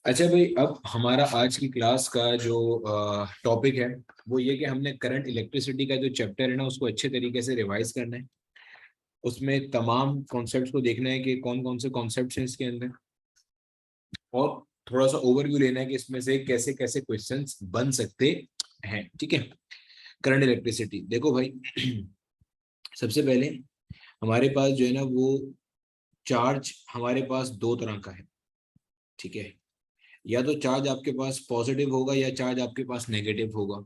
अच्छा भाई, अब हमारा आज की क्लास का जो टॉपिक है वो ये कि हमने करंट इलेक्ट्रिसिटी का जो चैप्टर है ना उसको अच्छे तरीके से रिवाइज करना है। उसमें तमाम कॉन्सेप्ट्स को देखना है कि कौन कौन से कॉन्सेप्ट्स हैं इसके अंदर, और थोड़ा सा ओवरव्यू लेना है कि इसमें से कैसे कैसे क्वेश्चंस बन सकते हैं। ठीक है। करंट इलेक्ट्रिसिटी देखो भाई, सबसे पहले हमारे पास जो है ना वो चार्ज हमारे पास दो तरह का है। ठीक है। या तो चार्ज आपके पास पॉजिटिव होगा या चार्ज आपके पास नेगेटिव होगा।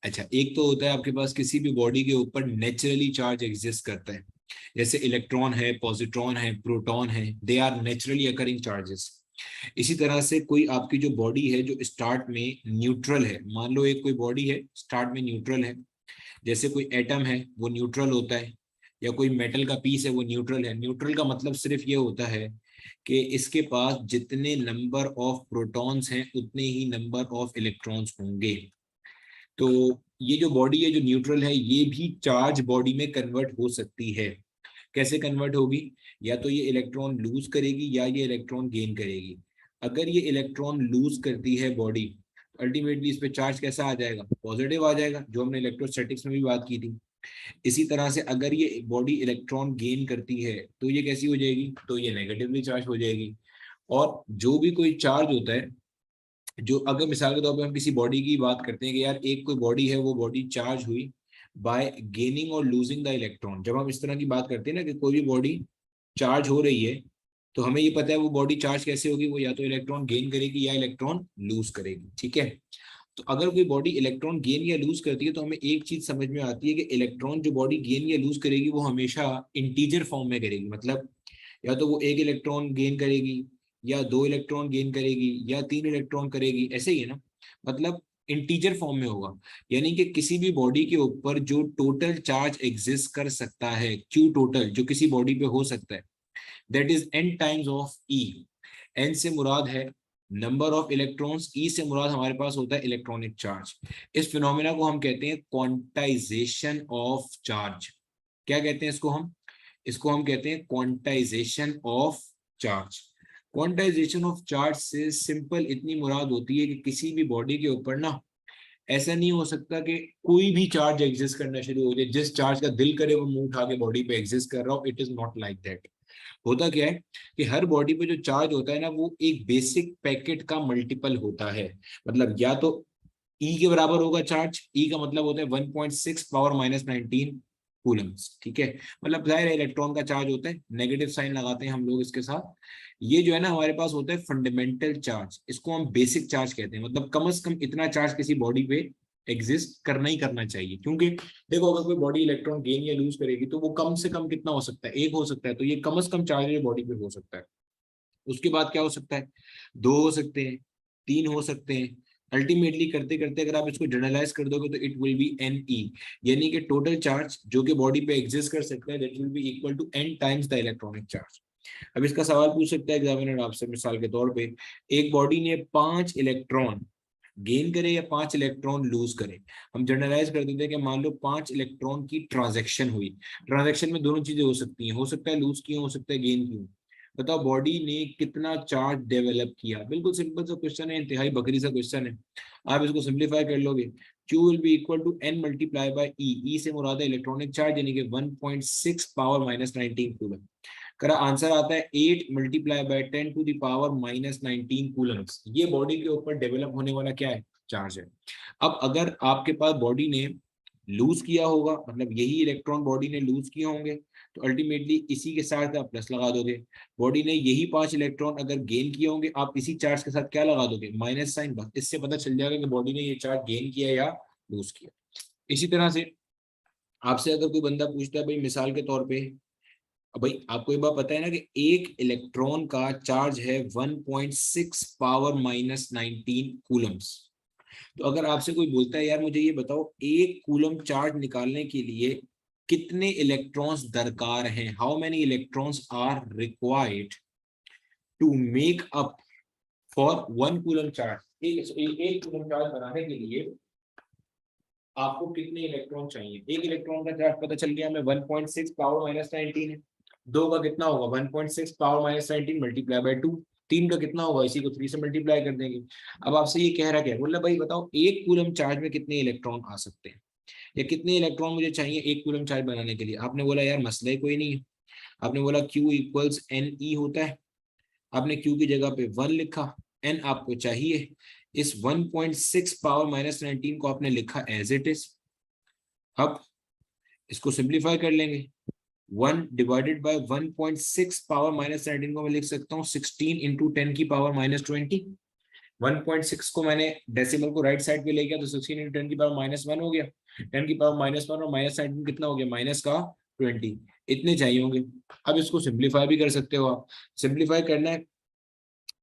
अच्छा, एक तो होता है आपके पास किसी भी बॉडी के ऊपर नेचुरली चार्ज एग्जिस्ट करता है, जैसे इलेक्ट्रॉन है, पॉजिट्रॉन है, प्रोटॉन है, they are naturally occurring charges. इसी तरह से कोई आपकी जो बॉडी है जो स्टार्ट में न्यूट्रल है, मान लो एक कोई बॉडी है स्टार्ट में न्यूट्रल है, जैसे कोई एटम है वो न्यूट्रल होता है, या कोई मेटल का पीस है वो न्यूट्रल है। न्यूट्रल का मतलब सिर्फ ये होता है कि इसके पास जितने नंबर ऑफ प्रोटॉन्स हैं उतने ही नंबर ऑफ इलेक्ट्रॉन्स होंगे। तो ये जो बॉडी है जो न्यूट्रल है ये भी चार्ज बॉडी में कन्वर्ट हो सकती है। कैसे कन्वर्ट होगी? या तो ये इलेक्ट्रॉन लूज करेगी या ये इलेक्ट्रॉन गेन करेगी। अगर ये इलेक्ट्रॉन लूज करती है बॉडी, अल्टीमेटली इस पे चार्ज कैसा आ जाएगा? पॉजिटिव आ जाएगा, जो हमने इलेक्ट्रोस्टैटिक्स में भी बात की थी। इसी तरह से अगर ये बॉडी इलेक्ट्रॉन गेन करती है तो ये कैसी हो जाएगी? तो ये नेगेटिवली चार्ज हो जाएगी। और जो भी कोई चार्ज होता है, जो अगर मिसाल के तौर पे हम किसी बॉडी की बात करते हैं कि यार एक कोई बॉडी है वो बॉडी चार्ज हुई बाय गेनिंग और लूजिंग द इलेक्ट्रॉन, जब हम इस तरह की बात करते हैं ना कि कोई भी बॉडी चार्ज हो रही है, तो हमें ये पता है वो बॉडी चार्ज कैसे होगी, वो या तो इलेक्ट्रॉन गेन करेगी या इलेक्ट्रॉन लूज करेगी। ठीक है। तो अगर कोई बॉडी इलेक्ट्रॉन गेन या लूज करती है तो हमें एक चीज समझ में आती है कि इलेक्ट्रॉन जो बॉडी गेन या लूज करेगी वो हमेशा इंटीजर फॉर्म में करेगी। मतलब या तो वो एक इलेक्ट्रॉन गेन करेगी, या दो इलेक्ट्रॉन गेन करेगी, या तीन इलेक्ट्रॉन करेगी, ऐसे ही है ना। मतलब इंटीजर फॉर्म में होगा। यानी कि किसी भी बॉडी के ऊपर जो टोटल चार्ज एग्जिस्ट कर सकता है, क्यू टोटल जो किसी बॉडी पे हो सकता है, that is n times of e. N से मुराद है नंबर ऑफ इलेक्ट्रॉन्स, ई से मुराद हमारे पास होता है इलेक्ट्रॉनिक चार्ज। इस फिनोमेना को हम कहते हैं क्वांटाइजेशन ऑफ चार्ज। क्या कहते हैं इसको हम? इसको हम कहते हैं quantization of charge. Quantization of charge से सिंपल इतनी मुराद होती है कि किसी भी बॉडी के ऊपर ना ऐसा नहीं हो सकता कि कोई भी चार्ज एग्जिस्ट करना शुरू हो जाए, जिस चार्ज का दिल करे वो मुंह उठा के बॉडी पे एग्जिस्ट कर रहा हो। It is not like that. होता क्या है कि हर बॉडी पे जो चार्ज होता है ना वो एक बेसिक पैकेट का मल्टीपल होता है। मतलब या तो ई के बराबर होगा चार्ज, ई का मतलब होता है 1.6 पावर माइनस 19 कूलम्स। ठीक है। मतलब जाहिर है इलेक्ट्रॉन का चार्ज होता है, नेगेटिव साइन लगाते हैं हम लोग इसके साथ। ये जो है ना हमारे पास होता है फंडामेंटल चार्ज, इसको हम बेसिक चार्ज कहते हैं। मतलब कम से कम इतना चार्ज किसी बॉडी पे एग्जिस्ट करना ही करना चाहिए, क्योंकि देखो अगर कोई बॉडी इलेक्ट्रॉन गेन या लूज करेगी तो वो कम से कम कितना हो सकता है? एक हो सकता है। तो ये कम से कम चार्ज है बॉडी पे हो सकता है। उसके बाद क्या हो सकता है? दो हो सकते हैं, तीन हो सकते हैं। अल्टीमेटली करते करते अगर आप इसको जनरलाइज कर दोगे तो it will be n e. यानी कि टोटल चार्ज जो कि बॉडी पे एग्जिस्ट कर सकता है that will be equal to n times the electronic charge. अब इसका सवाल पूछ सकता है एग्जामिनर आपसे, मिसाल के तौर पे एक बॉडी ने 5 इलेक्ट्रॉन गेन करे या 5 इलेक्ट्रॉन लूज करे। हम जनरलाइज कर देते हैं कि मान लो 5 इलेक्ट्रॉन की ट्रांजैक्शन हुई। ट्रांजैक्शन में दोनों चीजें हो सकती हैं, हो सकता है लूज की हो सकता है गेन की हो। बताओ बॉडी ने कितना चार्ज डेवलप किया? बिल्कुल सिंपल सा क्वेश्चन है, इंतहाई बकरी सा क्वेश्चन है। आप इसको सिंप्लीफाई कर लोगे, Q will be equal to n multiply by E। E से मुराद है इलेक्ट्रॉनिक चार्ज, यानी कि 1.6 पावर माइनस 19 कूलम। करा आंसर आता है 8 multiply by 10 to the power minus 19 coulombs. ये बॉडी के ऊपर डेवलप होने वाला क्या है? चार्ज है। अब अगर आपके पास बॉडी ने लूज किया होगा, मतलब यही इलेक्ट्रॉन बॉडी ने लूज किए होंगे, तो अल्टीमेटली इसी के साथ आप प्लस लगा दोगे। बॉडी ने यही 5 इलेक्ट्रॉन अगर गेन किए होंगे, आप इसी चार्ज के साथ क्या लगा दोगे? Minus sign. बस इससे पता चल जाएगा कि बॉडी ने ये चार्ज गेन किया या लूज किया। इसी तरह से आपसे अगर कोई बंदा पूछता है भाई मिसाल के तौर पे, अब भाई आपको ये बात पता है ना कि एक इलेक्ट्रॉन का चार्ज है 1.6 पावर माइनस 19 कूलम्स। तो अगर आपसे कोई बोलता है यार मुझे ये बताओ एक कूलम चार्ज निकालने के लिए कितने इलेक्ट्रॉन्स दरकार हैं, how many electrons are required to make up for one coulomb charge. एक कूलम चार्ज बनाने के लिए आपको कितने इलेक्ट्रॉन चाहिए? एक इलेक्ट्रॉन का चार्ज पता चल गया हमें 1.6 पावर माइनस 19 है। दो का कितना होगा? 1.6 पावर माइनस 19 मल्टीप्लाई बाय 2। 3 का कितना होगा, इसी को 3 से मल्टीप्लाई कर देंगे। अब आपसे ये कह रहा क्या है, बोला भाई बताओ 1 कूलम चार्ज में कितने इलेक्ट्रॉन आ सकते हैं, या कितने इलेक्ट्रॉन मुझे चाहिए 1 कूलम चार्ज बनाने के लिए। आपने बोला यार मसला ही कोई नहीं है, आपने बोला Q इक्वल्स एन ई होता है, आपने Q की जगह पे 1 लिखा, N आपको चाहिए, इस 1.6 पावर माइनस 19 को आपने लिखा एज इट इज। अब इसको सिंप्लीफाई कर लेंगे, 1 डिवाइडेड बाय 1.6 पावर माइनस 19 को मैं लिख सकता हूँ 16 इंटू 10 की पावर माइनस 20। 1.6 को मैंने डेसिमल को राइट साइड पे ले गया तो 16 इंटू 10 की पावर माइनस 1 हो गया, 10 की पावर माइनस 1 और माइनस 19 कितना हो गया, माइनस का 20, इतने चाहिए होंगे। अब इसको सिंप्लीफाई भी कर सकते हो आप, सिंप्लीफाई करना है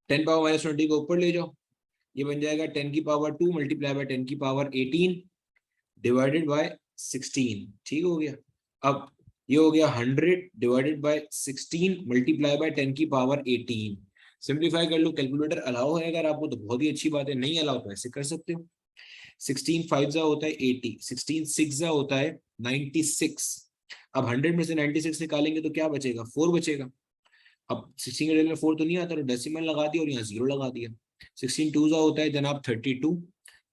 10 पावर माइनस 20 को ऊपर ले जाओ, ये बन जाएगा 10 की पावर 2 मल्टीप्लाई बाय 10 की पावर 18 डिवाइडेड बाय 16, ठीक हो गया। अब ये हो गया 100 डिवाइडेड बाय 16 मल्टीप्लाई बाय 10 की पावर 18। सिंप्लीफाई कर लो, कैलकुलेटर अलाउ है अगर आपको तो बहुत ही अच्छी बात है, नहीं अलाउ तो ऐसे कर सकते हो। 16 5 जा होता है 80, 16 6 जा होता है 96। अब 100 में से 96 निकालेंगे तो क्या बचेगा, 4 बचेगा। अब 16 के में 4 तो नहीं आता, तो डेसिमल लगा दिया और यहाँ 0 लगा दिया। 16 2 जा होता है जनाब 32,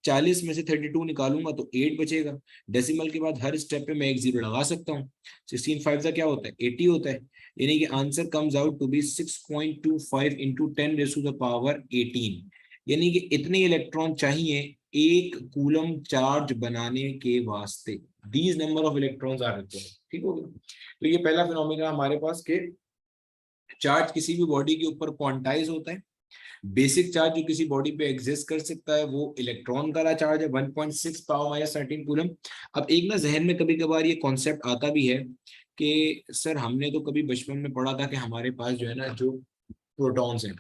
40 में से 32 निकालूंगा तो 8 बचेगा। डेसिमल के बाद हर स्टेप पे मैं एक 0 लगा सकता हूँ। 16 5 का क्या होता है 80 होता है, यानी कि answer comes out to be 6.25 into 10 raise to the power 18, यानी कि इतने इलेक्ट्रॉन चाहिए 1 कूलम चार्ज बनाने के वास्ते। These number of electrons are required, ठीक हो गया। तो ये पहला फिनोमेना हमारे पास के चार्ज किसी भी बॉडी के ऊपर क्वांटाइज होता है। बेसिक चार्ज जो किसी बॉडी पे एग्जिस्ट कर सकता है वो इलेक्ट्रॉन का चार्ज है 1.6 पावर माइनस 13 कूलम। अब एक ना जहन में कभी कभार ये कॉन्सेप्ट आता भी है कि सर हमने तो कभी बचपन में पढ़ा था कि हमारे पास जो है ना जो प्रोटॉन्स हैं,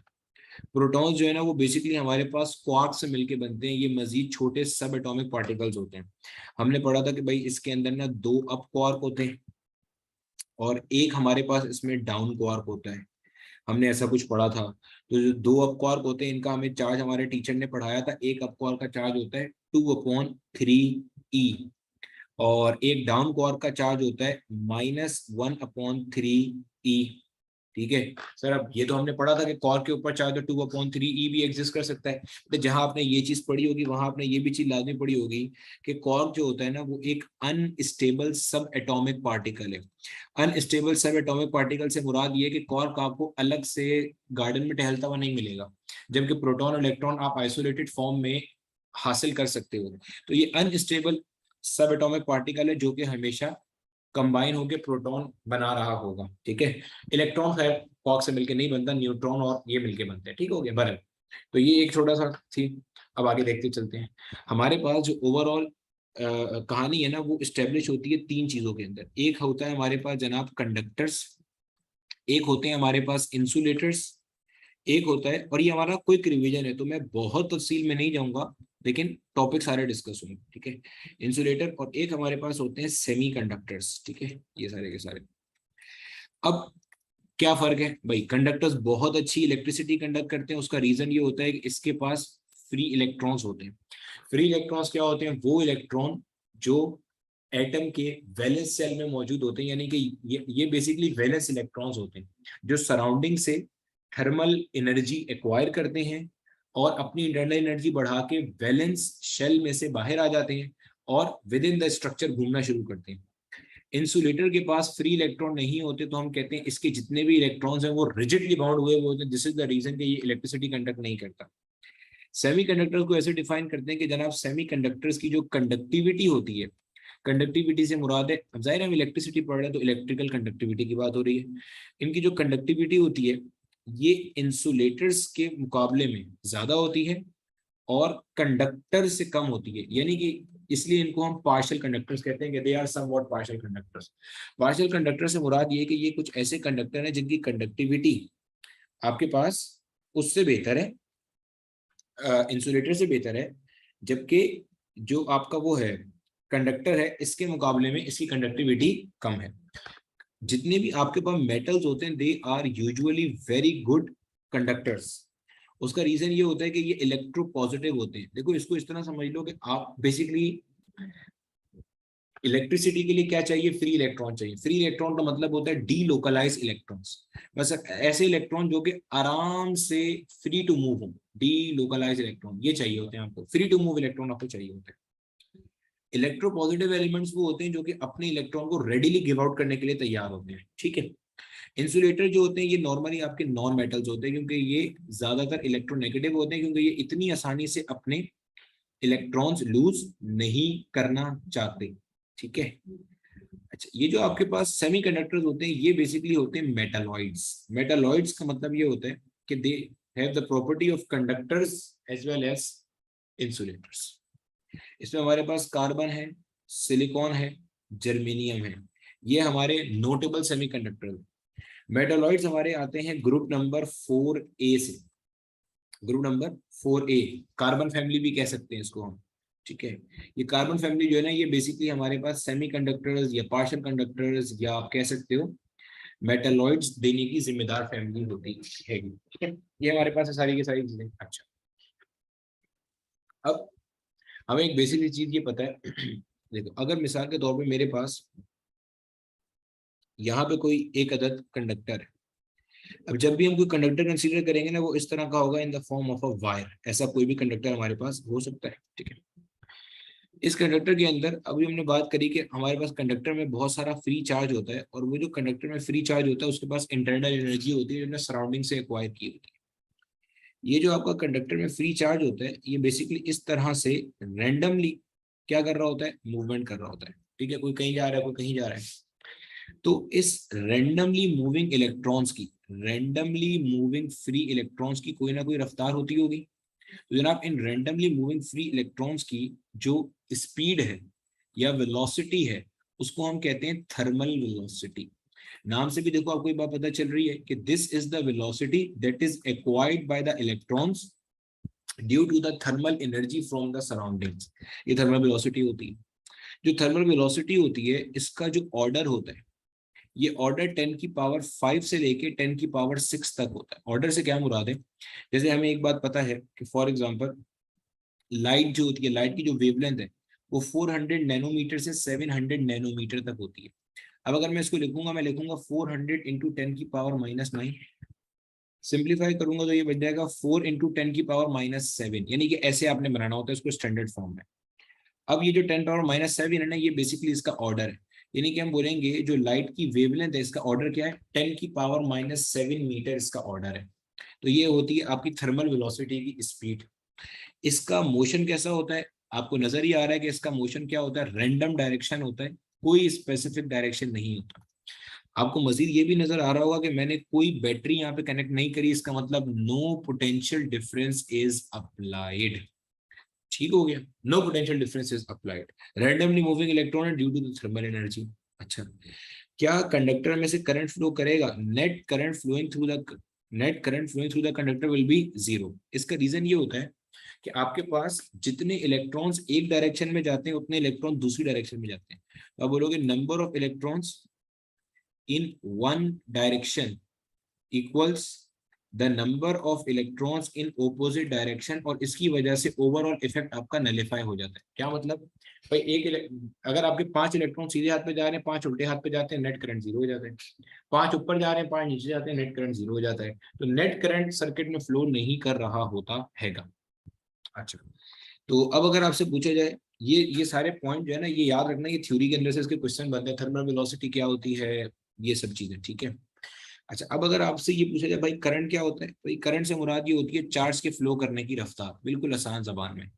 प्रोटॉन्स जो है ना वो बेसिकली हमारे पास क्वार्क से मिलके बनते हैं, ये मजीद छोटे सब एटॉमिक पार्टिकल्स होते हैं। हमने पढ़ा था कि भाई इसके अंदर ना 2 अप क्वार्क होते हैं और एक हमारे पास इसमें डाउन क्वार्क होता है, हमने ऐसा कुछ पढ़ा था। तो जो 2 अपक्वार्क होते हैं इनका हमें चार्ज हमारे टीचर ने पढ़ाया था, एक अपक्वार्क का चार्ज होता है 2/3 E और एक डाउन क्वार्क का चार्ज होता है -1/3 E। ठीक है सर, अब ये तो हमने पढ़ा था कि क्वार्क के ऊपर चार्ज 2/3 E भी एग्जिस्ट कर सकता है। तो जहां आपने ये चीज पढ़ी होगी वहां आपने ये भी चीज लाजमी पढ़ी होगी कि क्वार्क जो होता है ना वो एक अनस्टेबल सब एटॉमिक पार्टिकल है। अनस्टेबल सब एटॉमिक पार्टिकल से मुराद ये है कि क्वार्क आपको अलग से गार्डन में टहलता हुआ नहीं मिलेगा, जबकि प्रोटॉन और इलेक्ट्रॉन आप आइसोलेटेड फॉर्म में हासिल कर सकते हो। तो ये अनस्टेबल सब एटॉमिक पार्टिकल है जो कि हमेशा कंबाइन होकर प्रोटॉन बना रहा होगा। ठीक है, इलेक्ट्रॉन खैर क्वार्क से मिलकर नहीं बनता, न्यूट्रॉन और ये मिलके बनते हैं। ठीक हो गया बरल। तो ये एक छोटा सा थी। अब आगे देखते चलते हैं। हमारे पास जो ओवरऑल कहानी है ना वो स्टेब्लिश होती है 3 चीजों के अंदर। एक होता है हमारे पास जनाब कंडक्टर्स, एक होते हैं हमारे पास इंसुलेटर्स, एक होता है, और ये हमारा क्विक रिवीजन है तो मैं बहुत तफसील में नहीं जाऊंगा लेकिन टॉपिक सारे डिस्कस होंगे। ठीक है, इंसुलेटर, और एक हमारे पास होते हैं सेमीकंडक्टर्स। ठीक है, ये सारे के सारे। अब क्या फर्क है भाई, कंडक्टर्स बहुत अच्छी इलेक्ट्रिसिटी कंडक्ट करते हैं, उसका रीजन ये होता है कि इसके पास फ्री इलेक्ट्रॉन्स होते हैं। फ्री इलेक्ट्रॉन्स क्या होते हैं, वो इलेक्ट्रॉन जो एटम के वैलेंस सेल में मौजूद होते हैं, यानी कि ये बेसिकली वैलेंस इलेक्ट्रॉन्स होते हैं जो सराउंडिंग से थर्मल एनर्जी एक्वायर करते हैं और अपनी इंटरनल एनर्जी बढ़ा के वैलेंस शेल में से बाहर आ जाते हैं और विद इन द स्ट्रक्चर घूमना शुरू करते हैं। इंसुलेटर के पास फ्री इलेक्ट्रॉन नहीं होते तो हम कहते हैं इसके जितने भी इलेक्ट्रॉन्स हैं वो रिजिडली बाउंड हुए होते हैं, दिस इज द रीजन कि ये इलेक्ट्रिसिटी कंडक्ट नहीं करता। सेमीकंडक्टर्स को ऐसे डिफाइन करते हैं कि जनाब सेमीकंडक्टर्स की जो कंडक्टिविटी होती है, कंडक्टिविटी से मुराद है, अब जाहिर है हम इलेक्ट्रिसिटी पढ़ रहे हैं तो इलेक्ट्रिकल कंडक्टिविटी की बात हो रही है। इनकी जो कंडक्टिविटी होती है ये इंसुलेटर्स के मुकाबले में ज्यादा होती है और कंडक्टर से कम होती है, यानी कि इसलिए इनको हम पार्शियल कंडक्टर्स कहते हैं कि they are somewhat partial conductors. Partial conductor से मुराद ये है कि ये कुछ ऐसे कंडक्टर हैं जिनकी कंडक्टिविटी आपके पास उससे बेहतर है, इंसुलेटर से बेहतर है, जबकि जो आपका वो है कंडक्टर है इसके मुकाबले में इसकी कंडक्टिविटी कम है। जितने भी आपके पास मेटल्स होते हैं they are usually very good conductors. उसका रीजन ये होता है कि ये इलेक्ट्रो पॉजिटिव होते हैं। देखो इसको इस तरह समझ लो कि आप बेसिकली इलेक्ट्रिसिटी के लिए क्या चाहिए? फ्री इलेक्ट्रॉन चाहिए। फ्री इलेक्ट्रॉन का मतलब होता है डी लोकलाइज इलेक्ट्रॉन्स, बस ऐसे इलेक्ट्रॉन जो कि आराम से फ्री टू मूव हो, डी लोकलाइज इलेक्ट्रॉन ये चाहिए होते हैं आपको, फ्री टू मूव इलेक्ट्रॉन आपको चाहिए होते हैं। इलेक्ट्रोपॉजिटिव एलिमेंट्स वो होते हैं जो कि अपने इलेक्ट्रॉन को रेडिली गिव आउट करने के लिए तैयार होते हैं, ठीक है। इंसुलेटर जो होते हैं ये नॉर्मली आपके नॉन मेटल्स होते हैं, क्योंकि ये ज्यादातर इलेक्ट्रोनेगेटिव होते हैं, क्योंकि ये इतनी आसानी से अपने इलेक्ट्रॉन्स लूज नहीं करना चाहते, ठीक है। अच्छा, ये जो आपके पास सेमीकंडक्टर्स होते हैं ये बेसिकली होते हैं मेटालॉइड्स। मेटालॉइड्स का मतलब ये होता है कि they have the property of conductors as well as insulators. इसमें हमारे पास कार्बन है, सिलिकॉन है, जर्मेनियम है, ये हमारे नोटेबल सेमीकंडक्टर। मेटालॉइड्स हमारे आते हैं ग्रुप नंबर 4A से, group number 4A, carbon family भी कह सकते हैं इसको हम, ठीक है। ये कार्बन फैमिली जो है ना ये बेसिकली हमारे पास सेमीकंडक्टर्स या पार्शियल कंडक्टर्स या आप कह सकते हो मेटालॉइड्स देने की जिम्मेदार फैमिली होती है, ठीक है। ये हमारे पास है सारी की सारी चीजें। अच्छा, अब हमें एक बेसिक चीज ये पता है देखो, अगर मिसाल के तौर पे मेरे पास यहाँ पे कोई एक अदद कंडक्टर है, अब जब भी हम कोई कंडक्टर कंसीडर करेंगे ना वो इस तरह का होगा in the form of a wire, ऐसा कोई भी कंडक्टर हमारे पास हो सकता है, ठीक है। इस कंडक्टर के अंदर अभी हमने बात करी कि हमारे पास कंडक्टर में बहुत सारा फ्री चार्ज होता है, और वो जो कंडक्टर में फ्री चार्ज होता है उसके पास इंटरनल एनर्जी होती है जो सराउंडिंग से एक्वायर की होती है। ये जो आपका कंडक्टर में फ्री चार्ज होता है ये बेसिकली इस तरह से रैंडमली क्या कर रहा होता है? मूवमेंट कर रहा होता है, ठीक है। कोई कहीं जा रहा है, कोई कहीं जा रहा है। तो इस रैंडमली मूविंग इलेक्ट्रॉन्स की, रैंडमली मूविंग फ्री इलेक्ट्रॉन्स की कोई ना कोई रफ्तार होती होगी। तो जनाब इन रैंडमली मूविंग फ्री इलेक्ट्रॉन्स की जो स्पीड है या वेलोसिटी है उसको हम कहते हैं थर्मल वेलोसिटी। नाम से भी देखो आपको ये बात पता चल रही है कि this is the velocity that is acquired by the electrons due to the thermal energy from the surroundings. ये थर्मल वेलोसिटी होती है। जो थर्मल वेलोसिटी होती है इसका जो ऑर्डर होता है ये ऑर्डर 10 की पावर 5 से लेके 10 की पावर 6 तक होता है। ऑर्डर से क्या मुराद है? जैसे हमें एक बात पता है कि फॉर एग्जांपल लाइट जो होती है, लाइट की जो वेवलेंथ है वो 400 नैनोमीटर से 700 नैनोमीटर तक होती है। अब अगर मैं इसको लिखूंगा, मैं लिखूंगा 400 इंटू 10 की पावर -9, सिंप्लीफाई करूंगा तो ये बन जाएगा 4 इंटू 10 की पावर -7, यानी कि ऐसे आपने बनाना होता है इसको स्टैंडर्ड फॉर्म में। अब ये जो 10 पावर -7 है ना ये बेसिकली इसका ऑर्डर है, यानी कि हम बोलेंगे जो लाइट की वेवलेंथ है इसका ऑर्डर क्या है? 10 की पावर -7 मीटर इसका ऑर्डर है। तो ये होती है आपकी थर्मल वेलोसिटी की स्पीड। इसका मोशन कैसा होता है? आपको नजर ही आ रहा है कि इसका मोशन क्या होता है? रैंडम डायरेक्शन होता है, कोई स्पेसिफिक डायरेक्शन नहीं होता। आपको मजीद ये भी नजर आ रहा होगा कि मैंने कोई बैटरी यहाँ पे कनेक्ट नहीं करी, इसका मतलब no potential difference is applied, ठीक हो गया। No potential difference is applied, randomly moving electron due to the thermal energy. अच्छा, क्या कंडक्टर में से करंट फ्लो करेगा? Net current flowing through the conductor will be zero. इसका रीजन ये होता है कि आपके पास जितने इलेक्ट्रॉन्स एक डायरेक्शन में जाते हैं उतने इलेक्ट्रॉन दूसरी डायरेक्शन में जाते हैं। तो आप बोलोगे number of electrons in one direction equals the number of electrons in opposite direction, और इसकी वजह से ओवरऑल इफेक्ट आपका नलिफाई हो जाता है। क्या मतलब? भाई अगर आपके 5 इलेक्ट्रॉन सीधे हाथ पे जा रहे हैं, 5 उल्टे हाथ पे जाते हैं, नेट करंट जीरो हो जाता है। 5 ऊपर जा रहे हैं, 5 नीचे जाते हैं, नेट करंट जीरो हो जाता है। तो नेट करंट सर्किट में फ्लो नहीं कर रहा होता हैगा। अच्छा, तो अब अगर आपसे पूछा जाए ये सारे पॉइंट जो है ना ये याद रखना, ये थ्योरी के अंदर से इसके क्वेश्चन बनते हैं, थर्मल वेलोसिटी क्या होती है, ये सब चीजें, ठीक है। अच्छा, अब अगर आपसे ये पूछा जाए भाई करंट क्या होता है, भाई करंट से मुराद ये होती है चार्ज के फ्लो करने की रफ्तार, बिल्कुल आसान जबान में।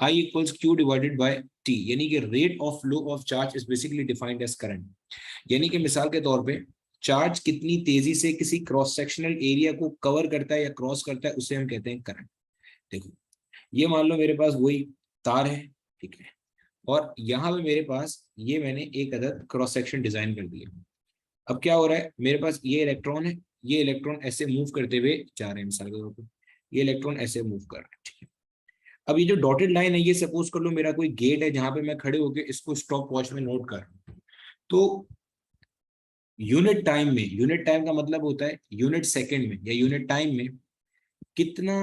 I equals Q divided by T, यानी कि rate of flow of charge is basically defined as current. यानी कि मिसाल के तौर पे चार्ज कितनी तेजी से किसी क्रॉस सेक्शनल एरिया को कवर करता है या क्रॉस करता है उसे हम कहते हैं करंट। देखो, ये मान लो मेरे पास वही तार है, ठीक है, और यहाँ पे मेरे पास ये मैंने एक अदद क्रॉस सेक्शन डिजाइन कर दिया। अब क्या हो रहा है, मेरे पास ये इलेक्ट्रॉन है, ये इलेक्ट्रॉन ऐसे मूव करते हुए जा रहे हैं, मिसाल के तौर पर ये इलेक्ट्रॉन ऐसे मूव कर रहे हैं, ठीक है। अब ये जो डॉटेड लाइन है ये सपोज कर लो मेरा कोई गेट है जहां पे मैं खड़े होकर इसको स्टॉप वॉच में नोट कर रहा हूं। तो यूनिट टाइम में, यूनिट टाइम का मतलब होता है यूनिट सेकेंड में या यूनिट टाइम में कितना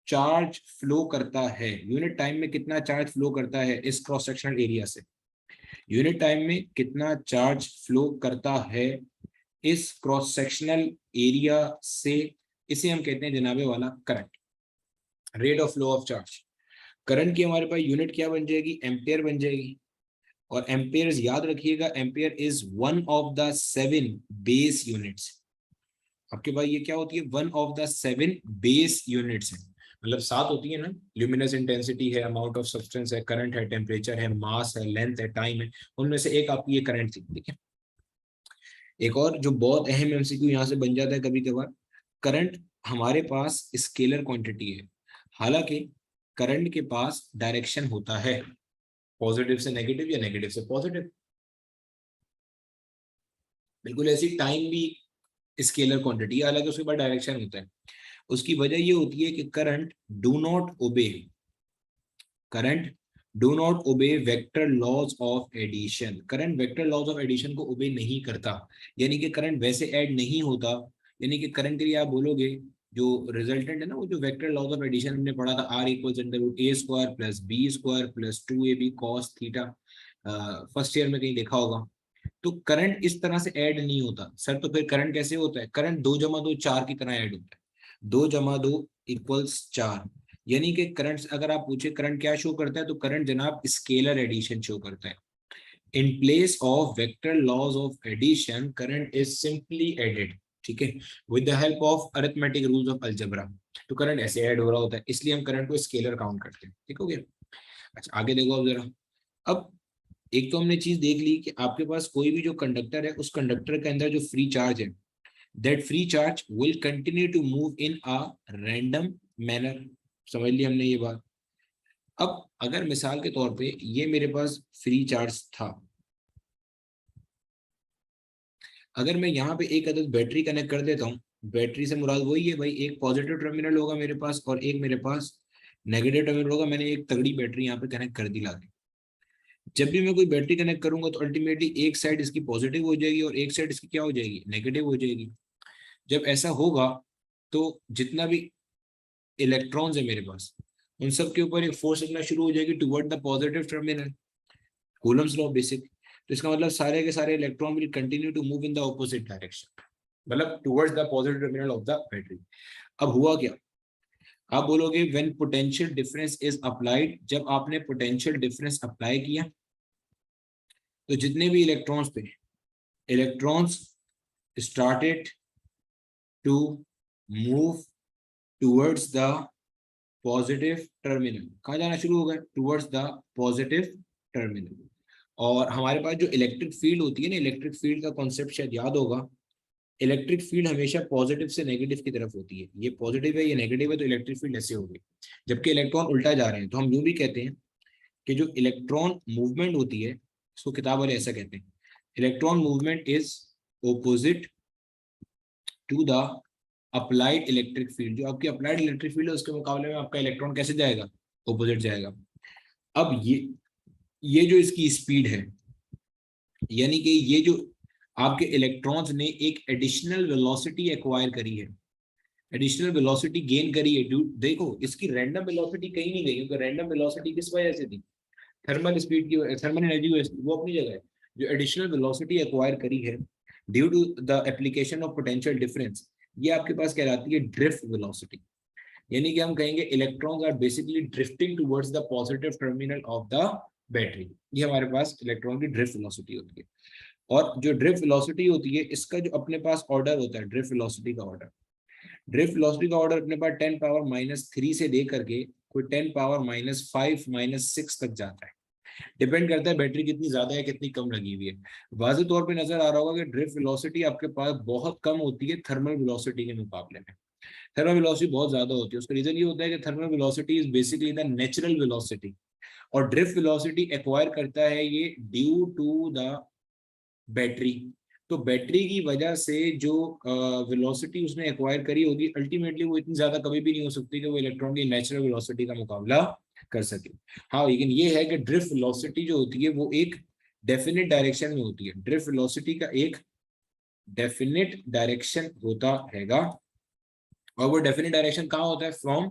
चार्ज फ्लो करता है, यूनिट टाइम में कितना चार्ज फ्लो करता है इस क्रॉस सेक्शनल एरिया से। यूनिट टाइम में कितना चार्ज फ्लो करता है इस क्रॉस सेक्शनल एरिया से, इसे हम कहते हैं जनाबे वाला current, rate of flow of charge. Current की हमारे पास यूनिट क्या बन जाएगी, एम्पियर बन जाएगी। और एम्पियर याद रखिएगा, ampere is one of the 7 base units. आपके पास ये क्या होती है, one of the 7 base units है, मतलब 7 होती है ना, ल्यूमिनस इंटेंसिटी है, अमाउंट ऑफ सब्सटेंस है, करंट है, टेम्परेचर है, मास है, लेंथ है, टाइम है, उनमें से एक आपकी ये करंट थी। ठीक है, एक और जो बहुत अहम एमसीक्यू यहाँ से बन जाता है कभी कभार, करंट हमारे पास स्केलर क्वांटिटी है, हालांकि करंट के पास डायरेक्शन होता है, पॉजिटिव से नेगेटिव या नेगेटिव से पॉजिटिव। बिल्कुल ऐसी टाइम भी स्केलर क्वांटिटी है, हालांकि उसके बाद डायरेक्शन होता है। उसकी वजह ये होती है कि current do not obey vector laws of addition. Current vector laws of addition को ओबे नहीं करता, यानी कि करंट वैसे ऐड नहीं होता। यानी कि करंट के लिए आप बोलोगे जो रिजल्टेंट है ना, वो जो वेक्टर लॉज ऑफ एडिशन हमने पढ़ा था, R equals under root A square plus B square plus 2ab cos theta, first year में कहीं देखा होगा। तो करंट इस तरह से ऐड नहीं होता सर, तो फिर करंट कैसे होता है, करंट 2 + 2 = 4 की तरह ऐड होता है, 2 + 2 = 4। यानी कि करंट, अगर आप पूछे करंट क्या शो करता है, तो करंट जनाब स्केलर एडिशन शो करता है। In place of vector laws of addition current is simply added, ठीक है, with the help of arithmetic rules of algebra. तो करंट ऐसे ऐड हो रहा होता है, इसलिए हम करंट को स्केलर काउंट करते हैं। ठीक हो गया। अच्छा आगे देखो अब जरा। अब एक तो हमने चीज देख ली कि आपके पास कोई भी जो कंडक्टर है, उस कंडक्टर के अंदर जो फ्री चार्ज है, that free charge will continue to move in a random manner. समझ लिया हमने ये बात। अब अगर मिसाल के तौर पे ये मेरे पास फ्री चार्ज था, अगर मैं यहाँ पे एक अदद बैटरी कनेक्ट कर देता हूँ, बैटरी से मुराद वही है भाई, एक पॉजिटिव टर्मिनल होगा मेरे पास और एक मेरे पास नेगेटिव टर्मिनल होगा। मैंने एक तगड़ी बैटरी यहाँ पे कनेक्ट कर दी लाके। जब भी मैं कोई बैटरी कनेक्ट करूंगा तो अल्टीमेटली एक साइड इसकी पॉजिटिव हो जाएगी और एक साइड इसकी क्या हो जाएगी, नेगेटिव हो जाएगी। जब ऐसा होगा तो जितना भी इलेक्ट्रॉन्स है मेरे पास, उन सब के ऊपर एक फोर्स लगना शुरू हो जाएगी toward the positive terminal, Coulomb's law basic. तो इसका मतलब सारे के सारे electron will continue to move in the opposite direction, मतलब towards the positive terminal of the battery. अब हुआ क्या, आप बोलोगे when potential difference is applied, जब आपने पोटेंशियल डिफरेंस अप्लाई किया तो जितने भी इलेक्ट्रॉन्स थे, electrons started to move towards the positive terminal। कहाँ जाना शुरू हो गए, towards the positive terminal। और हमारे पास जो इलेक्ट्रिक फील्ड होती है ना, इलेक्ट्रिक फील्ड का कॉन्सेप्ट शायद याद होगा, इलेक्ट्रिक फील्ड हमेशा पॉजिटिव से नेगेटिव की तरफ होती है। ये पॉजिटिव है, ये नेगेटिव है, तो इलेक्ट्रिक फील्ड ऐसे होगी। जबकि इलेक्ट्रॉन उल्टा जा रहे हैं, तो हम यूं भी कहते हैं कि जो इलेक्ट्रॉन मूवमेंट होती है, उसको किताब वाले ऐसा कहते हैं, electron movement is opposite to the applied electric field. जो आपकी अप्लाइड इलेक्ट्रिक फील्ड है उसके मुकाबले में आपका इलेक्ट्रॉन कैसे जाएगा, ऑपोजिट जाएगा। अब ये जो इसकी स्पीड है, यानी कि ये जो आपके इलेक्ट्रॉन्स ने एक एडिशनल वेलोसिटी एक्वायर करी है, एडिशनल वेलोसिटी गेन करी है। देखो इसकी रैंडम वेलोसिटी कहीं नहीं गई, क्योंकि रैंडम वेलोसिटी किस वजह से थी, थर्मल स्पीड की, थर्मल एनर्जी, वो अपनी जगह है। जो एडिशनल वेलोसिटी एक्वायर करी है due to the application of potential difference, ये आपके पास कहलाती है ड्रिफ्ट वेलोसिटी। यानी कि हम कहेंगे electrons are basically drifting towards the positive terminal of the battery. ये हमारे पास इलेक्ट्रॉन की ड्रिफ्ट वेलोसिटी होती है। और जो ड्रिफ्ट वेलोसिटी होती है, इसका जो अपने पास ऑर्डर होता है, ड्रिफ्ट वेलोसिटी का ऑर्डर, ड्रिफ्ट वेलोसिटी का ऑर्डर अपने पास 10⁻³ से दे करके कोई 10⁻⁵ -6 तक जाता है। डिपेंड करता है बैटरी कितनी ज्यादा है कितनी कम लगी हुई है। वाज़े तौर पे नजर आ रहा होगा कि ड्रिफ्ट वेलोसिटी आपके पास बहुत कम होती है थर्मल वेलोसिटी के मुकाबले में। थर्मल वेलोसिटी बहुत ज्यादा होती है। उसका रीजन ये होता है कि thermal velocity is basically the natural velocity, और ड्रिफ्ट वेलोसिटी एक्वायर करता है ये ड्यू टू द बैटरी। तो बैटरी की वजह से जो वेलोसिटी उसने एक्वायर करी होगी, अल्टीमेटली वो इतनी ज्यादा कभी भी नहीं हो सकती कि वो इलेक्ट्रॉन की नेचुरल वेलोसिटी का मुकाबला कर सके। हाँ, लेकिन ये है कि ड्रिफ्ट वेलोसिटी जो होती है वो एक डेफिनेट डायरेक्शन में होती है। ड्रिफ्ट वेलोसिटी का एक डेफिनेट डायरेक्शन होता हैगा, और वो डेफिनेट डायरेक्शन कहाँ होता है, from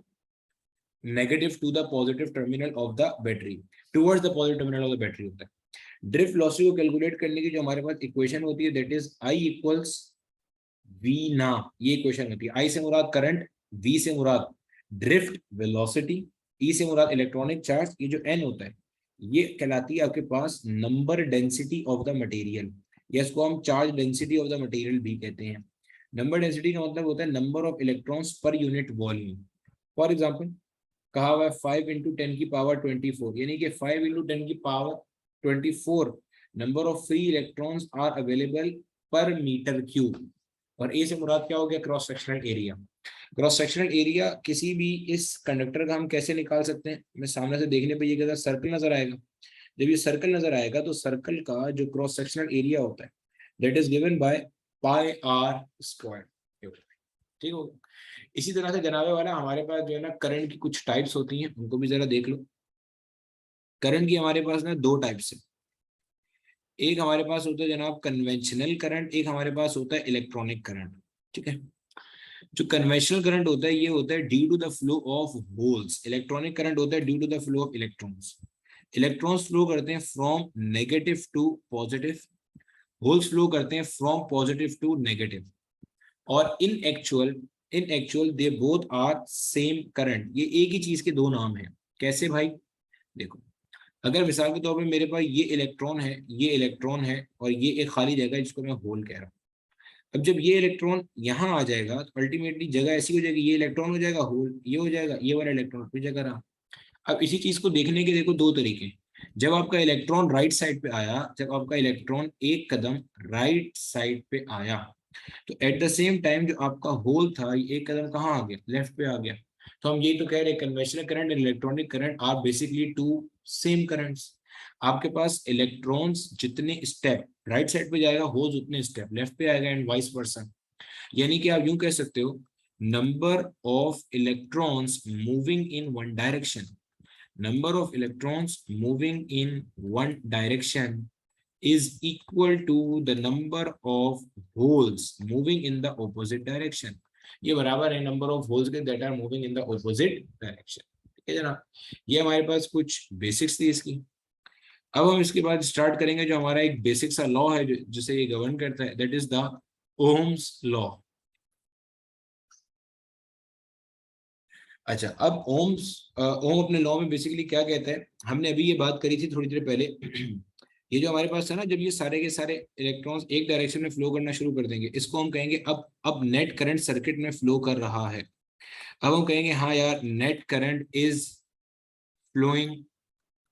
negative to the positive terminal of the battery, towards the positive terminal of the battery होता है। ड्रिफ्ट वेलोसिटी को कैलकुलेट करने की जो हमारे पास इक्वेशन होती है that is I equals we ना, ये इक्वेशन होती है। आई से मुराद करंट, वी से मुराद ड्रिफ्ट वेलोसिटी, ई से मुराद इलेक्ट्रॉनिक चार्ज, ये जो एन होता है ये कहलाती है आपके पास number density of the material, या इसको हम charge density of the material भी कहते हैं। नंबर डेंसिटी का मतलब होता है number of electrons per unit volume. For example कहा हुआ है 5 इंटू 10 की पावर 24, यानी कि 5 इंटू 10 की power 24 number of free electrons are available per metre cube. और ए से मुराद क्या हो गया, cross sectional area. Cross sectional area किसी भी इस कंडक्टर का हम कैसे निकाल सकते हैं, मैं सामने से देखने पे ये कहता सर्कल नजर आएगा। जब ये सर्कल नजर आएगा तो सर्कल का जो क्रॉस सेक्शनल एरिया होता है that is given by pi R square. ठीक हो। इसी तरह से जनाबे वाला हमारे पास जो है ना करंट की कुछ टाइप्स होती हैं, उनको भी जरा देख लो। करंट की हमारे पास ना दो टाइप्स है। एक हमारे पास होता है जनाब कन्वेंशनल करंट, एक हमारे पास होता है इलेक्ट्रॉनिक करंट। ठीक है। जो कन्वेंशनल करंट होता है ये होता है due to the flow of holes, electronic current होता है due to the flow of electrons. Electrons flow करते हैं from negative to positive, holes flow करते हैं फ्रॉम पॉजिटिव टू नेगेटिव। और in actual they both are same current, ये एक ही चीज के दो नाम है। कैसे भाई, देखो अगर मिसाल के तौर पे मेरे पास ये इलेक्ट्रॉन है, ये इलेक्ट्रॉन है और ये एक खाली जगह है जिसको मैं होल कह रहा हूँ। अब जब ये इलेक्ट्रॉन यहाँ आ जाएगा तो अल्टीमेटली जगह ऐसी हो जाएगी, ये इलेक्ट्रॉन हो जाएगा होल, ये हो जाएगा, ये वाला इलेक्ट्रॉन अपनी जगह रहा। अब इसी चीज को देखने के देखो दो तरीके। जब आपका इलेक्ट्रॉन राइट साइड पे आया, जब आपका इलेक्ट्रॉन एक कदम राइट साइड पे आया, तो एट द सेम टाइम जो आपका होल था ये एक कदम कहाँ आ गया, लेफ्ट पे आ गया। तो हम यही तो कह रहे हैं conventional current and electronic current are basically two same currents. आपके पास इलेक्ट्रॉन्स जितने स्टेप राइट साइड पे जाएगा, होल्स उतने स्टेप लेफ्ट पे आएगा एंड वाइस वर्सा। यानी कि आप यूं कह सकते हो number of electrons moving in one direction, number of electrons moving in one direction is equal to the number of holes moving in the opposite direction। ये बराबर है नंबर ऑफ होल्स के that are moving in the opposite direction। ठीक है जनाब, ये हमारे पास कुछ बेसिक्स थी इसकी। अब हम इसके बाद स्टार्ट करेंगे जो हमारा एक बेसिक सा लॉ है जिसे ये गवर्न करता है, that is the Ohm's law. अच्छा, अब ओम अपने लॉ में बेसिकली क्या कहता है, हमने अभी ये बात करी थी थोड़ी देर पहले ये जो हमारे पास है ना, जब ये सारे के सारे इलेक्ट्रॉन्स एक डायरेक्शन में फ्लो करना शुरू कर देंगे, इसको हम कहेंगे अब नेट करंट सर्किट में फ्लो कर रहा है। अब हम कहेंगे हाँ यार net current is flowing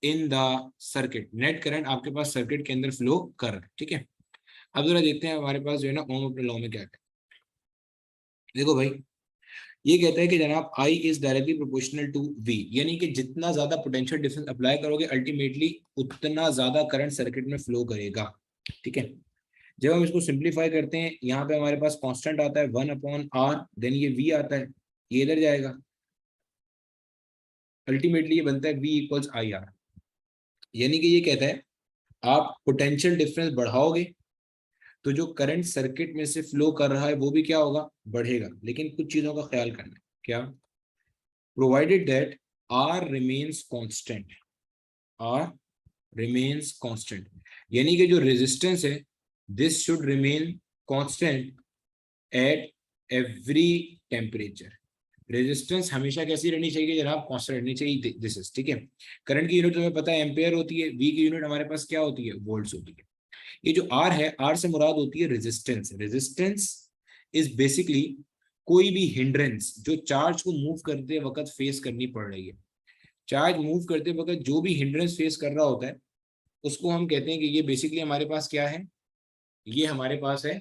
in the circuit, net current आपके पास सर्किट के अंदर फ्लो कर रहा है। ठीक है। अब जरा देखते हैं हमारे पास जो है ना ओम अपने लॉ में क्या कहता है। देखो भाई, ये कहता है कि जनाब I is directly proportional to V, यानी कि जितना ज्यादा पोटेंशियल डिफरेंस अप्लाई करोगे अल्टीमेटली उतना ज्यादा करंट सर्किट में फ्लो करेगा। ठीक है। जब हम इसको सिंप्लीफाई करते हैं, यहाँ पे हमारे पास कांस्टेंट आता है 1/r, देन ये v आता है, ये इधर जाएगा, अल्टीमेटली ये बनता है v इक्वल्स आई आर। यानी कि ये कहता है आप पोटेंशियल डिफरेंस बढ़ाओगे तो जो करंट सर्किट में से फ्लो कर रहा है वो भी क्या होगा, बढ़ेगा। लेकिन कुछ चीजों का ख्याल करना है। क्या, provided that R remains constant, R remains constant, यानी कि जो रेजिस्टेंस है this should remain constant at every temperature. Resistance हमेशा कैसी रहनी चाहिए जनाब, कांस्टेंट रहनी चाहिए। दिस इज ठीक है। करंट की यूनिट तुम्हें पता है एम्पेयर होती है, वी की यूनिट हमारे पास क्या होती है, वोल्ट्स होती है। ये जो आर है, आर से मुराद होती है रेजिस्टेंस। रेजिस्टेंस इज बेसिकली कोई भी हिंड्रेंस जो चार्ज को मूव करते वक्त फेस करनी पड़ रही है। चार्ज मूव करते वक्त जो भी हिंड्रेंस फेस कर रहा होता है उसको हम कहते हैं कि ये बेसिकली हमारे पास क्या है, ये हमारे पास है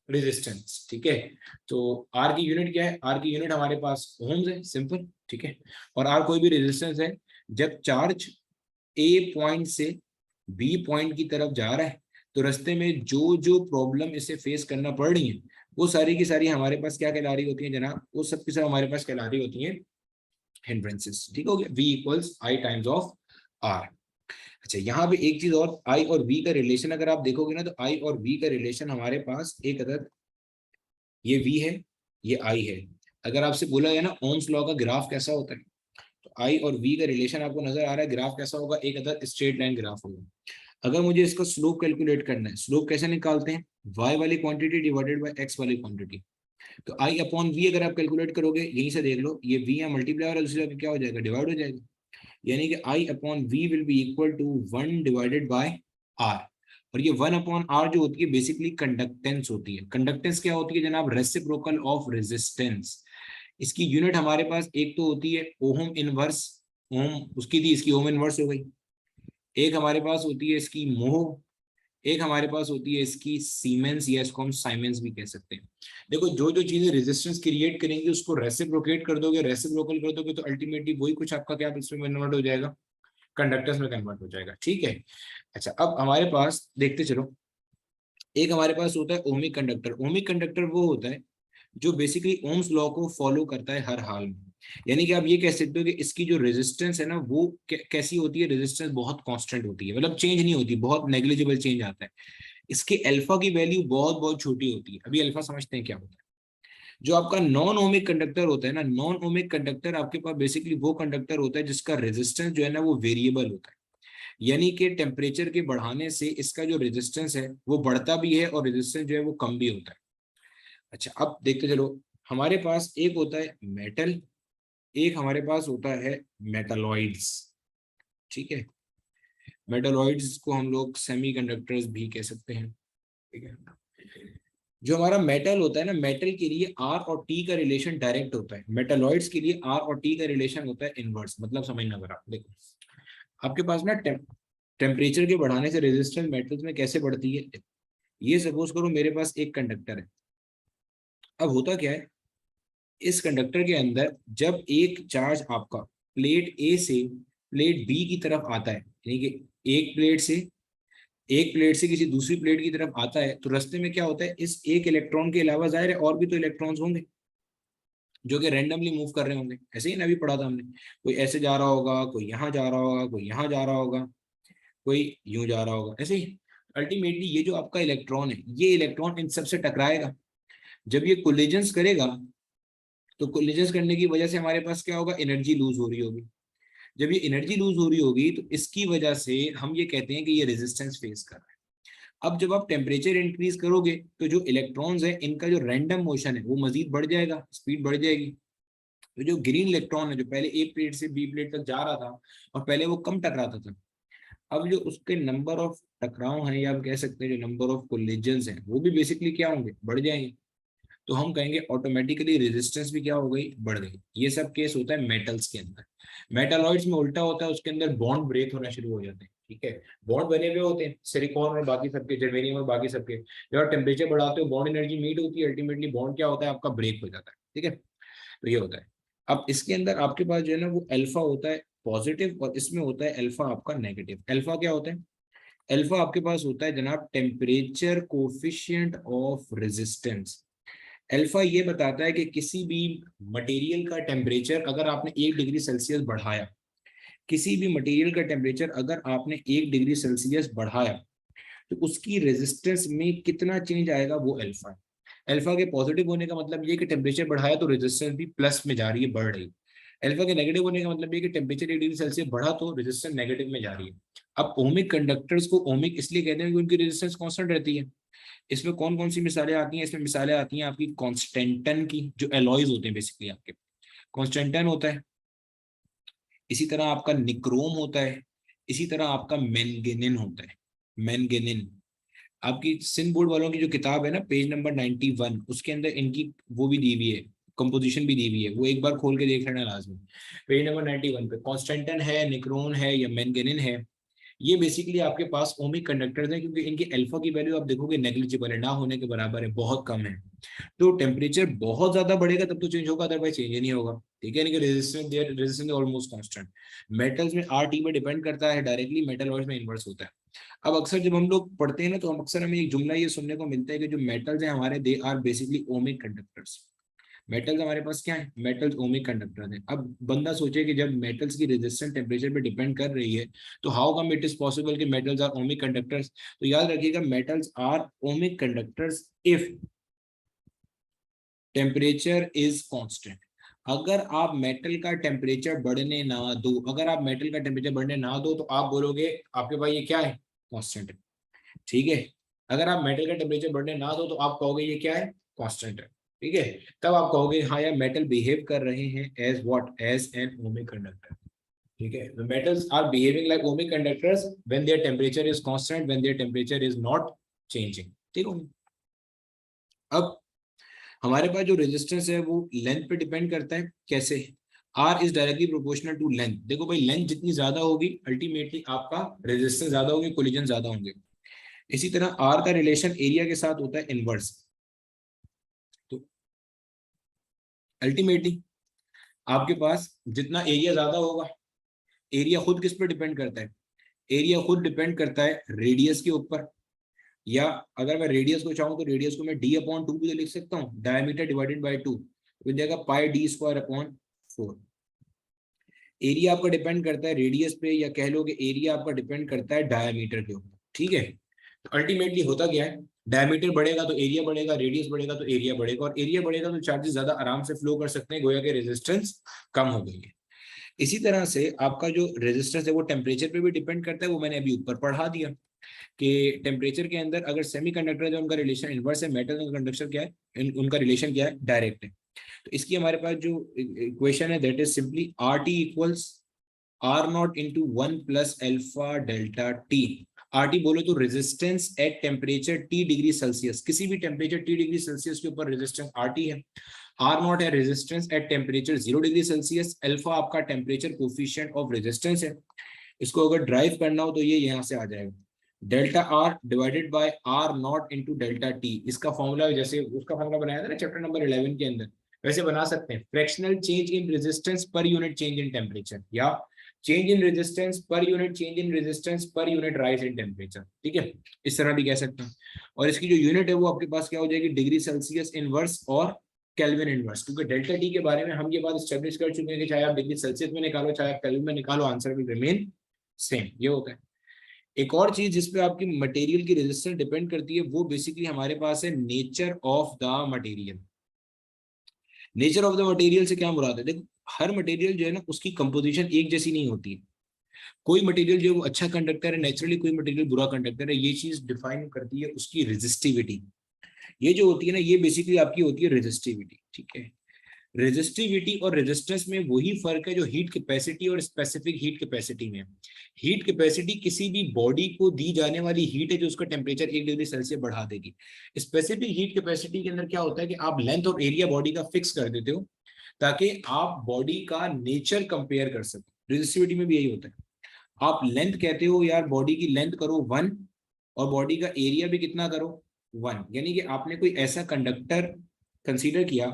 रेजिस्टेंस। ठीक है। तो आर की यूनिट क्या है, आर की यूनिट हमारे पास ओम्स है, सिंपल। ठीक है। और आर कोई भी रेजिस्टेंस है। जब चार्ज ए पॉइंट से बी पॉइंट की तरफ जा रहा है तो रास्ते में जो जो प्रॉब्लम इसे फेस करना पड़ रही है वो सारी की सारी हमारे पास क्या कहला रही होती है जनाब, वो सब की सब हमारे पास कहला रही होती है हिंड्रेंसेस। ठीक हो गया, v equals I times of r। अच्छा, यहाँ पे एक चीज और, i और v का रिलेशन अगर आप देखोगे ना तो i और v का रिलेशन हमारे पास एक अदद, ये v है ये i है। अगर आपसे बोला जाए ना ओम्स लॉ का ग्राफ कैसा होता है, तो i और v का रिलेशन आपको नजर आ रहा है, ग्राफ कैसा होगा, एक अदद स्ट्रेट लाइन ग्राफ होगा। अगर मुझे इसका स्लोप कैलकुलेट करना है, स्लोप कैसे निकालते हैं, y वाली क्वांटिटी डिवाइडेड बाय x वाली क्वांटिटी। तो I अपॉन v अगर आप कैलकुलेट करोगे, यहीं से देख लो, ये v यहाँ मल्टीप्लाई और दूसरी जगह क्या हो जाएगा, डिवाइड हो जाएगा, यानी कि I upon v will be equal to 1 divided by r। और ये 1 अपॉन r जो होती है बेसिकली कंडक्टेंस होती है। कंडक्टेंस क्या होती है जनाब, रेसिप्रोकल ऑफ रेजिस्टेंस। इसकी यूनिट हमारे पास एक तो होती है ओहम इनवर्स, ओम उसकी थी, इसकी ओम इनवर्स हो गई। एक हमारे पास होती है इसकी मोह, एक हमारे पास होती है इसकी सीमेंस, या इसको हम साइमेंस भी कह सकते हैं। देखो जो जो चीजें रेजिस्टेंस क्रिएट करेंगी उसको रेसिप्रोकेट कर दोगे, रेसिप्रोकल कर दोगे, तो अल्टीमेटली वही कुछ आपका क्या इसमें कन्वर्ट हो जाएगा, कंडक्टर्स में कन्वर्ट हो जाएगा। ठीक है, अच्छा अब हमारे पास देखते चलो, एक हमारे पास होता है ओमिक कंडक्टर। ओमिक कंडक्टर वो होता है जो बेसिकली ओम्स लॉ को फॉलो करता है हर हाल में। यानी कि आप ये कह सकते हो कि इसकी जो रेजिस्टेंस है ना वो कैसी होती है, रेजिस्टेंस बहुत कांस्टेंट होती है, मतलब चेंज नहीं होती, बहुत नेग्लिजिबल चेंज आता है। इसके अल्फा की वैल्यू बहुत बहुत छोटी होती है। अभी अल्फा समझते हैं क्या होता है। जो आपका नॉन ओमिक कंडक्टर होता है ना, नॉन ओमिक कंडक्टर आपके पास बेसिकली वो कंडक्टर होता है जिसका रेजिस्टेंस जो है ना वो वेरिएबल होता है। यानी कि टेम्परेचर के बढ़ाने से इसका जो रेजिस्टेंस है वो बढ़ता भी है और रेजिस्टेंस जो है वो कम भी होता है। अच्छा अब देखते चलो, हमारे पास एक होता है मेटल, एक हमारे पास होता है मेटलॉइड्स। ठीक है, मेटलॉइड्स को हम लोग सेमीकंडक्टर्स भी कह सकते हैं। ठीक है, जो हमारा मेटल होता है ना, मेटल के लिए आर और टी का रिलेशन डायरेक्ट होता है, मेटलॉइड्स के लिए आर और टी का रिलेशन होता है इनवर्स। मतलब समझना, अगर आप देखो आपके पास ना टेम्परेचर के बढ़ाने से रेजिस्टेंस मेटल्स में कैसे बढ़ती है। ये सपोज करो मेरे पास एक कंडक्टर है। अब होता क्या है, इस कंडक्टर के अंदर जब एक चार्ज आपका प्लेट ए से प्लेट बी की तरफ आता है, यानी कि एक प्लेट से किसी दूसरी प्लेट की तरफ आता है, तो रास्ते में क्या होता है, इस एक इलेक्ट्रॉन के अलावा जाहिर है और भी तो इलेक्ट्रॉन्स होंगे जो कि रैंडमली मूव कर रहे होंगे। ऐसे ही ना, अभी पढ़ा था हमने, कोई ऐसे जा रहा होगा, कोई यहाँ जा रहा होगा, कोई यहाँ जा रहा होगा, कोई यूं जा रहा होगा, ऐसे ही। अल्टीमेटली ये जो आपका इलेक्ट्रॉन है, ये इलेक्ट्रॉन इन सबसे टकराएगा। जब ये कोलिजन्स करेगा, तो कोलिजन्स करने की वजह से हमारे पास क्या होगा, एनर्जी लूज हो रही होगी। जब ये एनर्जी लूज हो रही होगी तो इसकी वजह से हम ये कहते हैं कि ये रेजिस्टेंस फेस कर रहा है। अब जब आप टेम्परेचर इंक्रीज करोगे तो जो इलेक्ट्रॉन्स है इनका जो रैंडम मोशन है वो मजीद बढ़ जाएगा, स्पीड बढ़ जाएगी। तो जो ग्रीन इलेक्ट्रॉन है जो पहले ए प्लेट से बी प्लेट तक जा रहा था और पहले वो कम टकराता था, अब जो उसके नंबर ऑफ टकराव है, या आप कह सकते हैं जो नंबर ऑफ कोलिजन्स हैं, वो भी बेसिकली क्या होंगे, बढ़ जाएंगे। तो हम कहेंगे ऑटोमेटिकली रेजिस्टेंस भी क्या हो गई, बढ़ गई। ये सब केस होता है मेटल्स के अंदर। मेटालॉइड्स में उल्टा होता है, उसके अंदर बॉन्ड ब्रेक होना शुरू हो जाते हैं। ठीक है, बॉन्ड बने हुए होते हैं सिलिकॉन और बाकी सबके, जर्मेनियम और बाकी सबके। जब आप टेम्परेचर बढ़ाते हो बॉन्ड एनर्जी मीट होती है, अल्टीमेटली बॉन्ड क्या होता है आपका, ब्रेक हो जाता है। ठीक है, तो ये होता है। अब इसके अंदर आपके पास जो है ना वो अल्फा होता है पॉजिटिव, और इसमें होता है अल्फा आपका नेगेटिव। अल्फा क्या होता है, अल्फा आपके पास होता है जनाब temperature coefficient of resistance. Alpha ये बताता है कि किसी भी मटेरियल का टेम्परेचर अगर आपने 1 डिग्री सेल्सियस बढ़ाया, किसी भी मटेरियल का टेम्परेचर अगर आपने 1 डिग्री सेल्सियस बढ़ाया, तो उसकी रेजिस्टेंस में कितना चेंज आएगा, वो अल्फा है। अल्फा के पॉजिटिव होने का मतलब ये कि टेम्परेचर बढ़ाया तो रेजिस्टेंस भी प्लस में जा रही है, बढ़ रही है। अल्फा के नेगेटिव होने का मतलब ये कि टेम्परेचर 1 डिग्री सेल्सियस बढ़ा तो रेजिस्टेंस नेगेटिव में जा रही है। अब ओमिक कंडक्टर्स को ओमिक इसलिए कहते हैं कि उनकी रेजिस्टेंस कांस्टेंट रहती है। इसमें कौन कौन सी मिसालें आती हैं, इसमें मिसालें आती हैं आपकी कॉन्स्टेंटन की, जो एलॉयज होते हैं बेसिकली आपके, कॉन्स्टेंटन होता है, इसी तरह आपका निक्रोम होता है, इसी तरह आपका मैंगेनिन होता है। मैंगेनिन आपकी सिंध बोर्ड वालों की जो किताब है ना, पेज नंबर 91, उसके अंदर इनकी वो भी दी हुई है, कंपोजिशन भी दी हुई है, वो एक बार खोल के देख लेना लाजमी। पेज नंबर 91 पे कॉन्स्टेंटन है, निक्रोन है या मैंगेनिन है। ये बेसिकली आपके पास ओमिक कंडक्टर्स हैं, क्योंकि इनके अल्फा की वैल्यू आप देखोगे नेग्लिजिबल है, ना होने के बराबर है, बहुत कम है। तो टेम्परेचर बहुत ज्यादा बढ़ेगा तब तो चेंज होगा, अदरवाइज चेंज ही नहीं होगा। ठीक है, यानी कि रेजिस्टेंस ऑलमोस्ट कांस्टेंट। मेटल्स में आर टी पे डिपेंड करता है डायरेक्टली, मेटलॉइड्स में इन्वर्स होता है। अब अक्सर जब हम लोग पढ़ते हैं ना, तो हम अक्सर हमें एक जुमला ये सुनने को मिलता है कि जो मेटल्स हैं हमारे, they are basically ohmic conductors. Metals हमारे पास क्या है, मेटल्स ओमिक कंडक्टर है। अब बंदा सोचे कि जब मेटल्स की रेजिस्टेंस टेम्परेचर पे डिपेंड कर रही है, तो how come it is possible कि मेटल्स आर ओमिक कंडक्टर्स। तो याद रखिएगा, metals are ohmic conductors if temperature is constant. अगर आप मेटल का टेम्परेचर बढ़ने ना दो, अगर आप मेटल का टेम्परेचर बढ़ने ना दो, तो आप बोलोगे आपके भाई ये क्या है, कांस्टेंट है, ठीक है। अगर आप मेटल का टेम्परेचर बढ़ने ना दो तो आप कहोगे ये क्या है, कांस्टेंट है, ठीक है। तब आप कहोगे हाँ यार मेटल बिहेव कर रहे हैं as what, as an ohmic conductor, ठीक है। The metals are behaving like ohmic conductors when their temperature is constant, when their temperature is not changing, ठीक है। अब हमारे पास जो रेजिस्टेंस है वो लेंथ पे डिपेंड करता है, कैसे, R is directly proportional to length. देखो भाई लेंथ जितनी ज्यादा होगी अल्टीमेटली आपका रेजिस्टेंस ज्यादा होगी, कोलिजन ज्यादा होंगे। इसी तरह आर का रिलेशन एरिया के साथ होता है इनवर्स। तो अल्टीमेटली आपके पास जितना एरिया ज्यादा होगा, एरिया खुद किस पर डिपेंड करता है, एरिया खुद डिपेंड करता है रेडियस के ऊपर, या अगर मैं रेडियस को चाहूँ तो रेडियस को मैं डी अपॉन टू भी तो लिख सकता हूँ, डायमीटर डिवाइडेड बाय 2 तो जाएगा पाई डी स्क्वायर अपॉन 4। एरिया आपका डिपेंड करता है रेडियस पे, या कह लो कि एरिया आपका डिपेंड करता है डायमीटर के ऊपर, ठीक है। तो अल्टीमेटली होता क्या है, डायमीटर बढ़ेगा तो एरिया बढ़ेगा, रेडियस बढ़ेगा तो एरिया बढ़ेगा, और एरिया बढ़ेगा तो चार्जेस ज्यादा आराम से फ्लो कर सकते हैं, गोया के रेजिस्टेंस कम हो गई है। इसी तरह से आपका जो रेजिस्टेंस है वो टेम्परेचर पे भी डिपेंड करता है, वो मैंने अभी ऊपर पढ़ा दिया कि टेम्परेचर के अंदर अगर सेमीकंडक्टर है उनका रिलेशन इनवर्स है, मेटल का कंडक्शन क्या है, उनका रिलेशन क्या है, डायरेक्ट है। तो इसकी हमारे पास जो इक्वेशन है that is simply R T equals R naught into 1 plus alpha delta T. R T बोलो तो resistance at temperature T degree Celsius, किसी भी टेम्परेचर टी डिग्री सेल्सियस के ऊपर रेजिस्टेंस आर टी है। आर नॉट है resistance at temperature 0 degree Celsius, alpha आपका temperature coefficient of resistance है। इसको अगर ड्राइव करना हो तो ये यहाँ से आ जाएगा, delta R divided by R naught into delta T. इसका फॉर्मूला जैसे उसका फॉर्मूला बनाया था ना चैप्टर नंबर 11 के अंदर, वैसे बना सकते हैं, fractional change in resistance per unit change in temperature, या change in resistance per unit change in resistance per unit rise in temperature, ठीक है, इस तरह भी कह सकते हैं। और इसकी जो यूनिट है वो आपके पास क्या हो जाएगी, डिग्री सेल्सियस इनवर्स और केल्विन इनवर्स, क्योंकि डेल्टा टी के बारे में हम ये बात स्टेब्लिश कर चुके हैं कि चाहे आप डिग्री सेल्सियस में निकालो चाहे आप केल्विन में निकालो, आंसर विल रिमेन सेम, ये होता है। एक और चीज जिसपे आपकी मटेरियल की रेजिस्टेंस डिपेंड करती है वो बेसिकली हमारे पास है nature of the material. Nature of the material से क्या मुराद है, देखो हर मटेरियल जो है ना उसकी कंपोजिशन एक जैसी नहीं होती है। कोई मटेरियल जो है वो अच्छा कंडक्टर है नेचुरली, कोई मटेरियल बुरा कंडक्टर है, ये चीज डिफाइन करती है उसकी रेजिस्टिविटी। ये जो होती है ना ये बेसिकली आपकी होती है रेजिस्टिविटी, ठीक है। रेजिस्टिविटी और रेजिस्टेंस में वही फर्क है जो हीट कैपेसिटी और स्पेसिफिक हीट कैपेसिटी में। हीट कैपेसिटी किसी भी बॉडी को दी जाने वाली हीट है जो उसका टेम्परेचर 1 डिग्री सेल्सियस बढ़ा देगी। स्पेसिफिक हीट कैपेसिटी के अंदर क्या होता है कि आप लेंथ और एरिया बॉडी का फिक्स कर देते हो ताकि आप बॉडी का नेचर कंपेयर कर सको। रेजिस्टिविटी में भी यही होता है, आप लेंथ कहते हो यार बॉडी की लेंथ करो 1 और बॉडी का एरिया भी कितना करो 1, यानी कि आपने कोई ऐसा कंडक्टर कंसीडर किया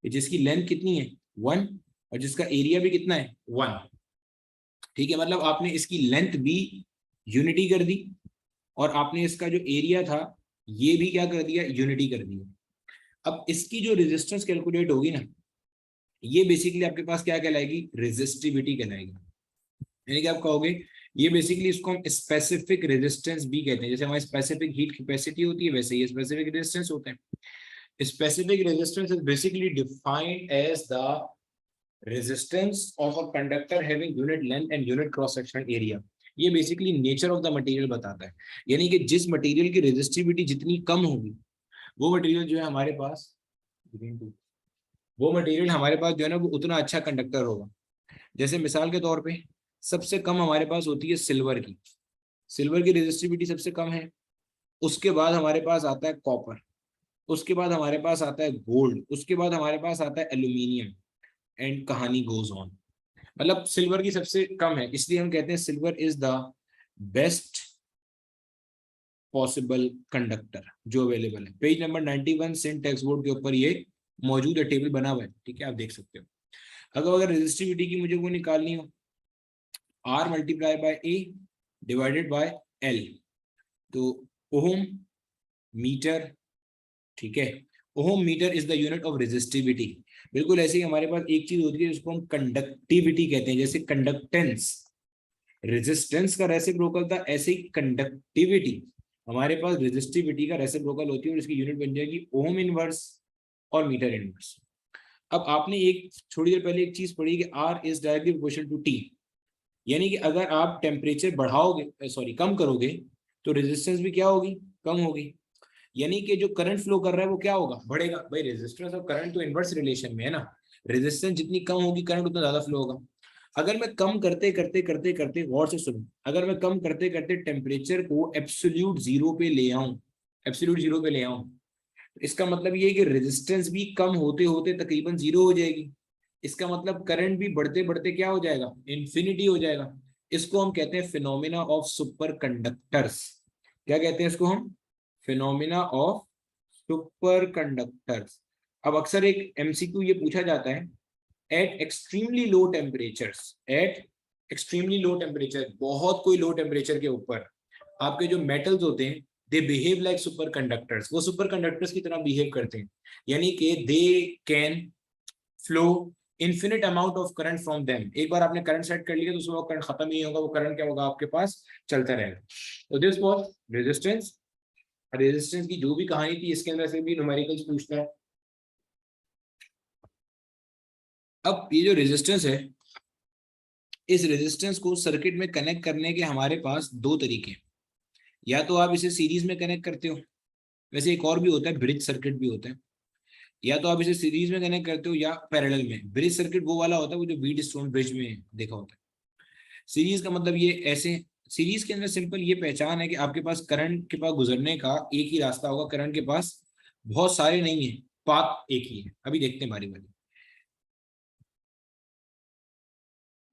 जिसकी लेंथ कितनी है 1 और जिसका एरिया भी कितना है 1, ठीक है। मतलब आपने इसकी लेंथ भी यूनिटी कर दी और आपने इसका जो एरिया था ये भी क्या कर दिया, यूनिटी कर दिया। अब इसकी जो रेजिस्टेंस कैलकुलेट होगी ना ये बेसिकली आपके पास क्या कहलाएगी, रेजिस्टिविटी कहलाएगी। यानी कि आप कहोगे ये बेसिकली इसको हम स्पेसिफिक रेजिस्टेंस भी कहते हैं। जैसे हमारी स्पेसिफिक हीट कैपेसिटी होती है वैसे ये स्पेसिफिक रेजिस्टेंस होते हैं। Specific resistance is basically defined as the resistance of a conductor having unit length and unit cross sectional area. ये basically nature of the material बताता है, यानी कि जिस मटेरियल की रेजिस्टिविटी जितनी कम होगी वो मटेरियल जो है हमारे पास, वो मटेरियल हमारे पास जो है ना वो उतना अच्छा कंडक्टर होगा। जैसे मिसाल के तौर पे सबसे कम हमारे पास होती है सिल्वर की, सिल्वर की रेजिस्टिविटी सबसे कम है। उसके बाद हमारे पास आता है कॉपर, उसके बाद हमारे पास आता है गोल्ड, उसके बाद हमारे पास आता है एल्यूमिनियम, एंड कहानी गोज ऑन। मतलब सिल्वर की सबसे कम है, इसलिए हम कहते हैं silver is the best possible conductor जो अवेलेबल है। पेज नंबर 91 सेंट टेक्स्ट बोर्ड के ऊपर ये मौजूद है, टेबल बना हुआ है, ठीक है, आप देख सकते हो। अगर रेजिस्टिविटी की मुझे वो निकालनी हो R multiply by A divided by L, तो ओम मीटर, ठीक है, ohm metre is the unit of resistivity. बिल्कुल ऐसे ही हमारे पास एक चीज होती है जिसको हम कंडक्टिविटी कहते हैं। जैसे कंडक्टेंस रेजिस्टेंस का रेसिप्रोकल था, ऐसे ही कंडक्टिविटी हमारे पास रेजिस्टिविटी का रेसिप्रोकल होती है और इसकी यूनिट बन जाएगी ओम इनवर्स और मीटर इनवर्स। अब आपने एक थोड़ी देर पहले एक चीज पढ़ी कि R is directly proportional to T, यानी कि अगर आप टेम्परेचर बढ़ाओगे, सॉरी कम करोगे तो रेजिस्टेंस भी क्या होगी, कम होगी। यानी कि जो करंट फ्लो कर रहा है वो क्या होगा, बढ़ेगा। भाई रेजिस्टेंस और करंट तो इनवर्स रिलेशन में है ना, रेजिस्टेंस जितनी कम होगी करंट उतना ज्यादा फ्लो होगा। अगर मैं कम करते करते करते करते, गौर से सुनो, अगर मैं कम करते करते टेम्परेचर को एब्सोल्यूट जीरो पे ले आऊं, एब्सोल्यूट जीरो पे ले आऊं, इसका मतलब ये है कि रेजिस्टेंस भी कम होते होते तकरीबन जीरो हो जाएगी। इसका मतलब करंट भी बढ़ते बढ़ते क्या हो जाएगा, इंफिनिटी हो जाएगा। इसको हम कहते हैं फिनोमिना ऑफ सुपर कंडक्टर्स। क्या कहते हैं इसको हम, फिनोमिना ऑफ सुपर कंडक्टर्स। अब अक्सर एक एमसीक्यू ये पूछा जाता है, at extremely low temperatures, at extremely low temperature, बहुत कोई लो टेम्परेचर के ऊपर आपके जो मेटल्स होते हैं they behave like super conductors, वो सुपर कंडक्टर्स की तरह बिहेव करते हैं। यानी कि they can flow infinite amount of current from them. एक बार आपने करंट सेट कर लिया तो उसमें करंट खत्म नहीं होगा, वो करंट क्या होगा आपके पास चलता रहेगा। तो दिस वाज रेजिस्टेंस। रेजिस्टेंस की जो भी कहानी थी इसके अंदर से भी न्यूमेरिकल्स पूछता है। अब ये जो रेजिस्टेंस है, इस रेजिस्टेंस को सर्किट में कनेक्ट करने के हमारे पास दो तरीके हैं। या तो आप इसे सीरीज में कनेक्ट करते हो, वैसे एक और भी होता है ब्रिज सर्किट भी होता है। या तो आप इसे सीरीज में कनेक्ट करते हो या पैरेलल में। ब्रिज सर्किट वो वाला होता है वो जो व्हीट स्टोन ब्रिज में देखा होता है। सीरीज का मतलब ये ऐसे, सीरीज के अंदर सिंपल ये पहचान है कि आपके पास करंट के पास गुजरने का एक ही रास्ता होगा, करंट के पास बहुत सारे नहीं है, पाथ एक ही है। अभी देखते हैं बारी बारी।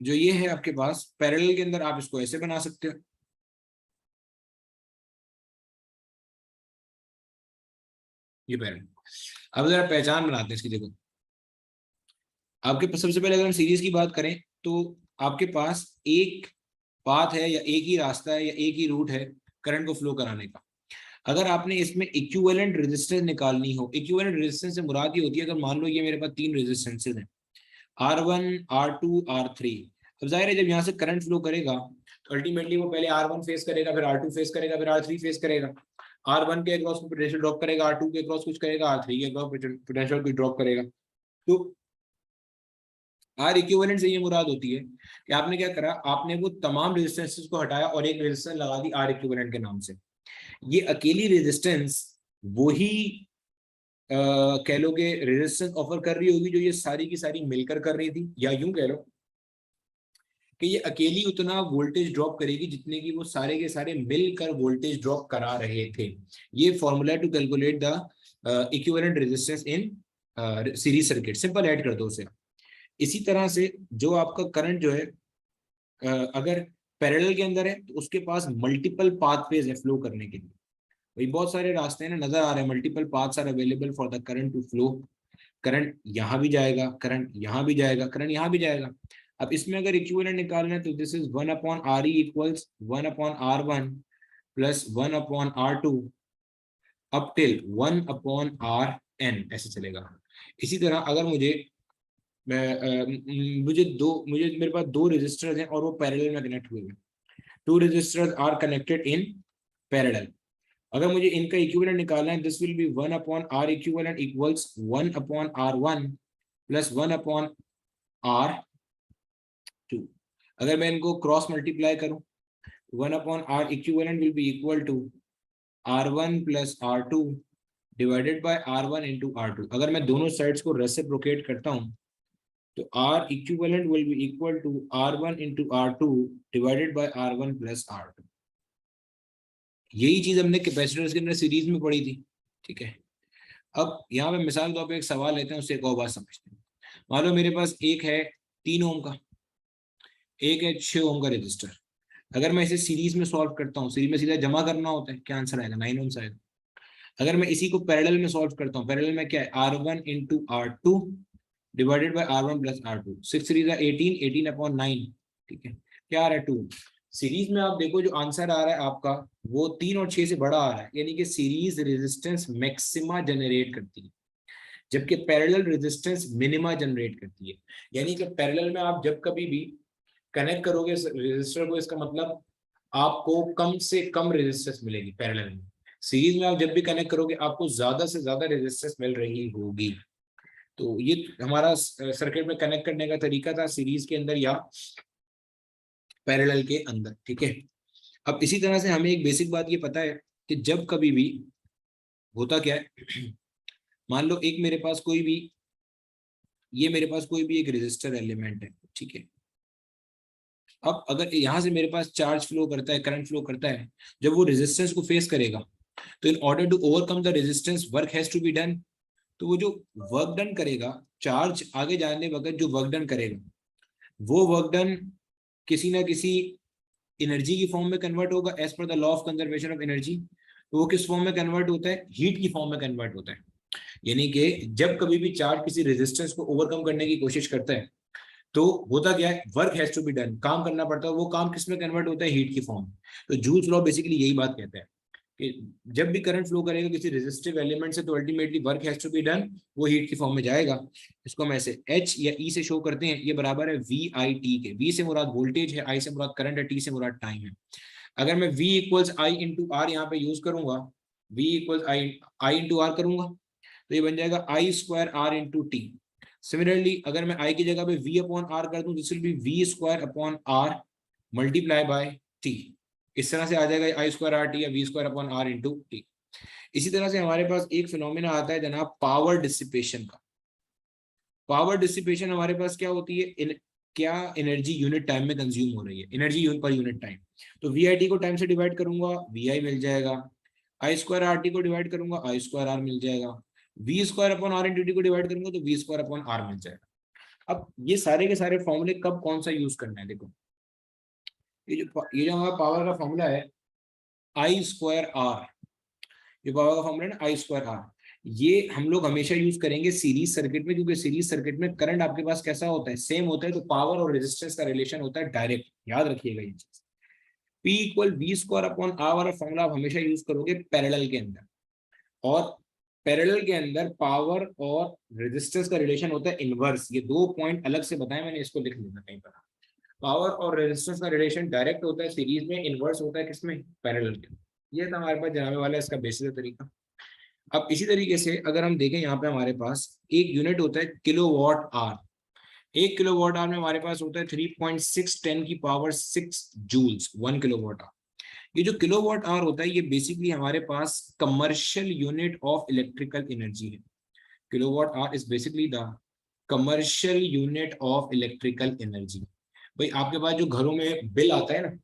जो ये है आपके पास पैरेलल के अंदर आप इसको ऐसे बना सकते हो, ये पैरेलल। अब जरा पहचान बनाते हैं इसकी, देखो आपके पास सबसे पहले अगर हम सीरीज की बात करें तो आपके पास एक पाथ है या एक ही रास्ता है या एक ही रूट है करंट को फ्लो कराने का। अगर आपने इसमें इक्विवेलेंट रेजिस्टेंस निकालनी हो, इक्विवेलेंट रेजिस्टेंस से मुराद ये होती है, अगर मान लो ये मेरे पास तीन रेजिस्टेंसेज हैं, R1 R2 R3। अब जाहिर है जब यहाँ से करंट फ्लो करेगा तो अल्टीमेटली वो पहले R1 फेस करेगा, फिर R2 फेस करेगा, फिर R3 फेस करेगा। R1 के अक्रॉस पोटेंशियल ड्रॉप करेगा, R2 के अक्रॉस कुछ करेगा, R3 के अक्रॉस पोटेंशियल कुछ ड्रॉप करेगा। तो आर इक्विवेलेंट से ये मुराद होती है कि आपने क्या करा, आपने वो तमाम रेजिस्टेंसेस को हटाया और एक रेजिस्टेंस लगा दी आर इक्विवेलेंट के नाम से। ये अकेली रेजिस्टेंस वही कह लो कि रेजिस्टेंस ऑफर कर रही होगी जो ये सारी की सारी मिलकर कर रही थी, या यूं कह लो कि ये अकेली उतना वोल्टेज ड्रॉप करेगी जितने की वो सारे के सारे मिलकर वोल्टेज ड्रॉप करा रहे थे। ये formula to calculate the equivalent resistance in series circuit, simple add कर दो उसे। इसी तरह से जो आपका करंट जो है अगर पैरेलल के अंदर है तो उसके पास मल्टीपल पाथवेज है फ्लो करने के लिए। भाई बहुत सारे रास्ते हैं ना नजर आ रहे हैं, multiple paths are available for the current to flow. Current यहाँ भी जाएगा, करंट यहाँ भी जाएगा, करंट यहाँ भी जाएगा। अब इसमें अगर इक्विवेलेंट निकालना है तो this is 1/RE equals 1/R1 plus 1/R2 up till 1/RN, ऐसे चलेगा। इसी तरह अगर मुझे मेरे पास दो रजिस्टर्स हैं और वो पैरेलल में कनेक्ट हुए हैं, two resistors are connected in parallel. अगर मुझे इनका इक्विवेलेंट निकालना है this will be 1/R equivalent equals 1/R1 plus 1/R2। अगर मैं इनको क्रॉस मल्टीप्लाई करूं 1/R equivalent will be equal to R1 plus R2 divided by R1 into R2। अगर मैं दोनों साइड्स को रेसिप्रोकेट करता हूं तो R equivalent will be equal to R1 into R2 divided by R1 plus R2। यही चीज हमने कैपेसिटर्स के अंदर सीरीज में पढ़ी थी, ठीक है। अब यहाँ पे मिसाल के तौर पे एक सवाल लेते हैं, उससे एक और बात समझते हैं। मान लो मेरे पास एक है 3 ओम का, एक है 6 ओम का रजिस्टर। अगर मैं इसे सीरीज में सॉल्व करता हूँ, सीरीज में सीधा जमा करना होता है, क्या आंसर आएगा, 9 ओम्स आएगा। अगर मैं इसी को पैरेलल में सॉल्व करता हूँ, पैरेलल में क्या है R1 into R2 divided by R1 plus R2, 6 3 18, 18/9, ठीक है। क्या आ रहा है 2। सीरीज में आप देखो जो आंसर आ रहा है आपका वो 3 और 6 से बड़ा आ रहा है, यानी कि सीरीज रेजिस्टेंस मैक्सिमा जनरेट करती है जबकि पैरेलल रेजिस्टेंस मिनिमा जनरेट करती है। यानी कि पैरेलल में आप जब कभी भी कनेक्ट करोगे रेजिस्टर को, इसका मतलब आपको कम से कम रेजिस्टेंस मिलेगी पैरेलल में। सीरीज में आप जब भी कनेक्ट करोगे आपको ज्यादा से ज्यादा रेजिस्टेंस मिल रही होगी। तो ये हमारा सर्किट में कनेक्ट करने का तरीका था सीरीज के अंदर या पैरेलल के अंदर, ठीक है। अब इसी तरह से हमें एक बेसिक बात ये पता है कि जब कभी भी होता क्या है, मान लो एक मेरे पास कोई भी, ये मेरे पास कोई भी एक रेजिस्टर एलिमेंट है, ठीक है। अब अगर यहाँ से मेरे पास चार्ज फ्लो करता है, करंट फ्लो करता है, जब वो रेजिस्टेंस को फेस करेगा, तो in order to overcome the resistance work has to be done. तो वो जो वर्क डन करेगा, चार्ज आगे जाने वक्त जो वर्क डन करेगा, वो वर्क डन किसी ना किसी एनर्जी की फॉर्म में कन्वर्ट होगा as per the law of conservation of energy. तो वो किस फॉर्म में कन्वर्ट होता है? हीट की फॉर्म में कन्वर्ट होता है। यानी कि जब कभी भी चार्ज किसी रेजिस्टेंस को ओवरकम करने की कोशिश करता है, तो होता क्या है? Work has to be done, काम करना पड़ता है। वो काम किस में कन्वर्ट होता है? हीट की फॉर्म। तो जूल्स लॉ बेसिकली यही बात कहता है कि जब भी करंट फ्लो करेगा किसी रेजिस्टिव एलिमेंट से, तो ultimately work has to be done, वो हीट की फॉर्म में जाएगा। इसको हम ऐसे एच या ई से शो करते हैं, ये बराबर है वी आई टी के। वी से मुराद वोल्टेज है, आई से मुराद करंट है, टी से मुराद टाइम है। अगर मैं v equals I into R यहाँ पे यूज करूंगा, v equals I into R करूंगा, तो ये बन जाएगा I square R into T. Similarly अगर मैं आई की जगह पे v अपॉन आर कर दूं, this will be v square upon R multiply by T. इस तरह से आ जाएगा आई स्क्वायर आर टी या v square upon R into T. इसी तरह से हमारे पास एक फिनोमिना आता है जनाब पावर डिसिपेशन का। पावर डिसिपेशन हमारे पास क्या होती है? क्या एनर्जी यूनिट टाइम में कंज्यूम हो रही है, energy unit per unit time. तो वी आई टी को टाइम से डिवाइड करूंगा, वी आई मिल जाएगा। आई स्क्वायर आर टी को डिवाइड करूंगा, आई स्क्वायर आर मिल जाएगा। V square upon R into T को डिवाइड करूंगा तो वी स्क्वायर अपॉन आर मिल जाएगा। अब ये सारे के सारे फॉर्मूले कब कौन सा यूज करना है? देखो, ये जो हमारा पावर का फॉर्मूला है आई स्क्वायर आर, ये पावर का फॉर्मूला है ना आई स्क्वायर आर, ये हम लोग हमेशा यूज करेंगे सीरीज सर्किट में, क्योंकि सीरीज सर्किट में करंट आपके पास कैसा होता है? सेम होता है। तो पावर और रेजिस्टेंस का रिलेशन होता है डायरेक्ट, याद रखिएगा ये चीज। P equal V square upon R वाला फॉर्मूला आप हमेशा यूज करोगे पैरेलल के अंदर, और पैरेलल के अंदर पावर और रेजिस्टेंस का रिलेशन होता है इनवर्स। ये दो पॉइंट अलग से बताए मैंने, इसको लिख लेना कहीं पर। पावर और रेजिस्टेंस का रिलेशन डायरेक्ट होता है सीरीज में, इनवर्स होता है किसमें? पैरेलल के। ये था हमारे पास जनाबे वाला इसका बेसिक तरीका। अब इसी तरीके से अगर हम देखें, यहाँ पे हमारे पास एक यूनिट होता है किलोवाट आर। एक किलोवाट आर में हमारे पास होता है 3.6 की पावर 6 जूल्स, 1 किलोवाट आर। ये जो किलोवाट आर होता है, ये बेसिकली हमारे पास commercial unit of electrical energy है। Kilowatt hour is basically the commercial unit of electrical energy. भाई आपके पास जो घरों में बिल आता है ना,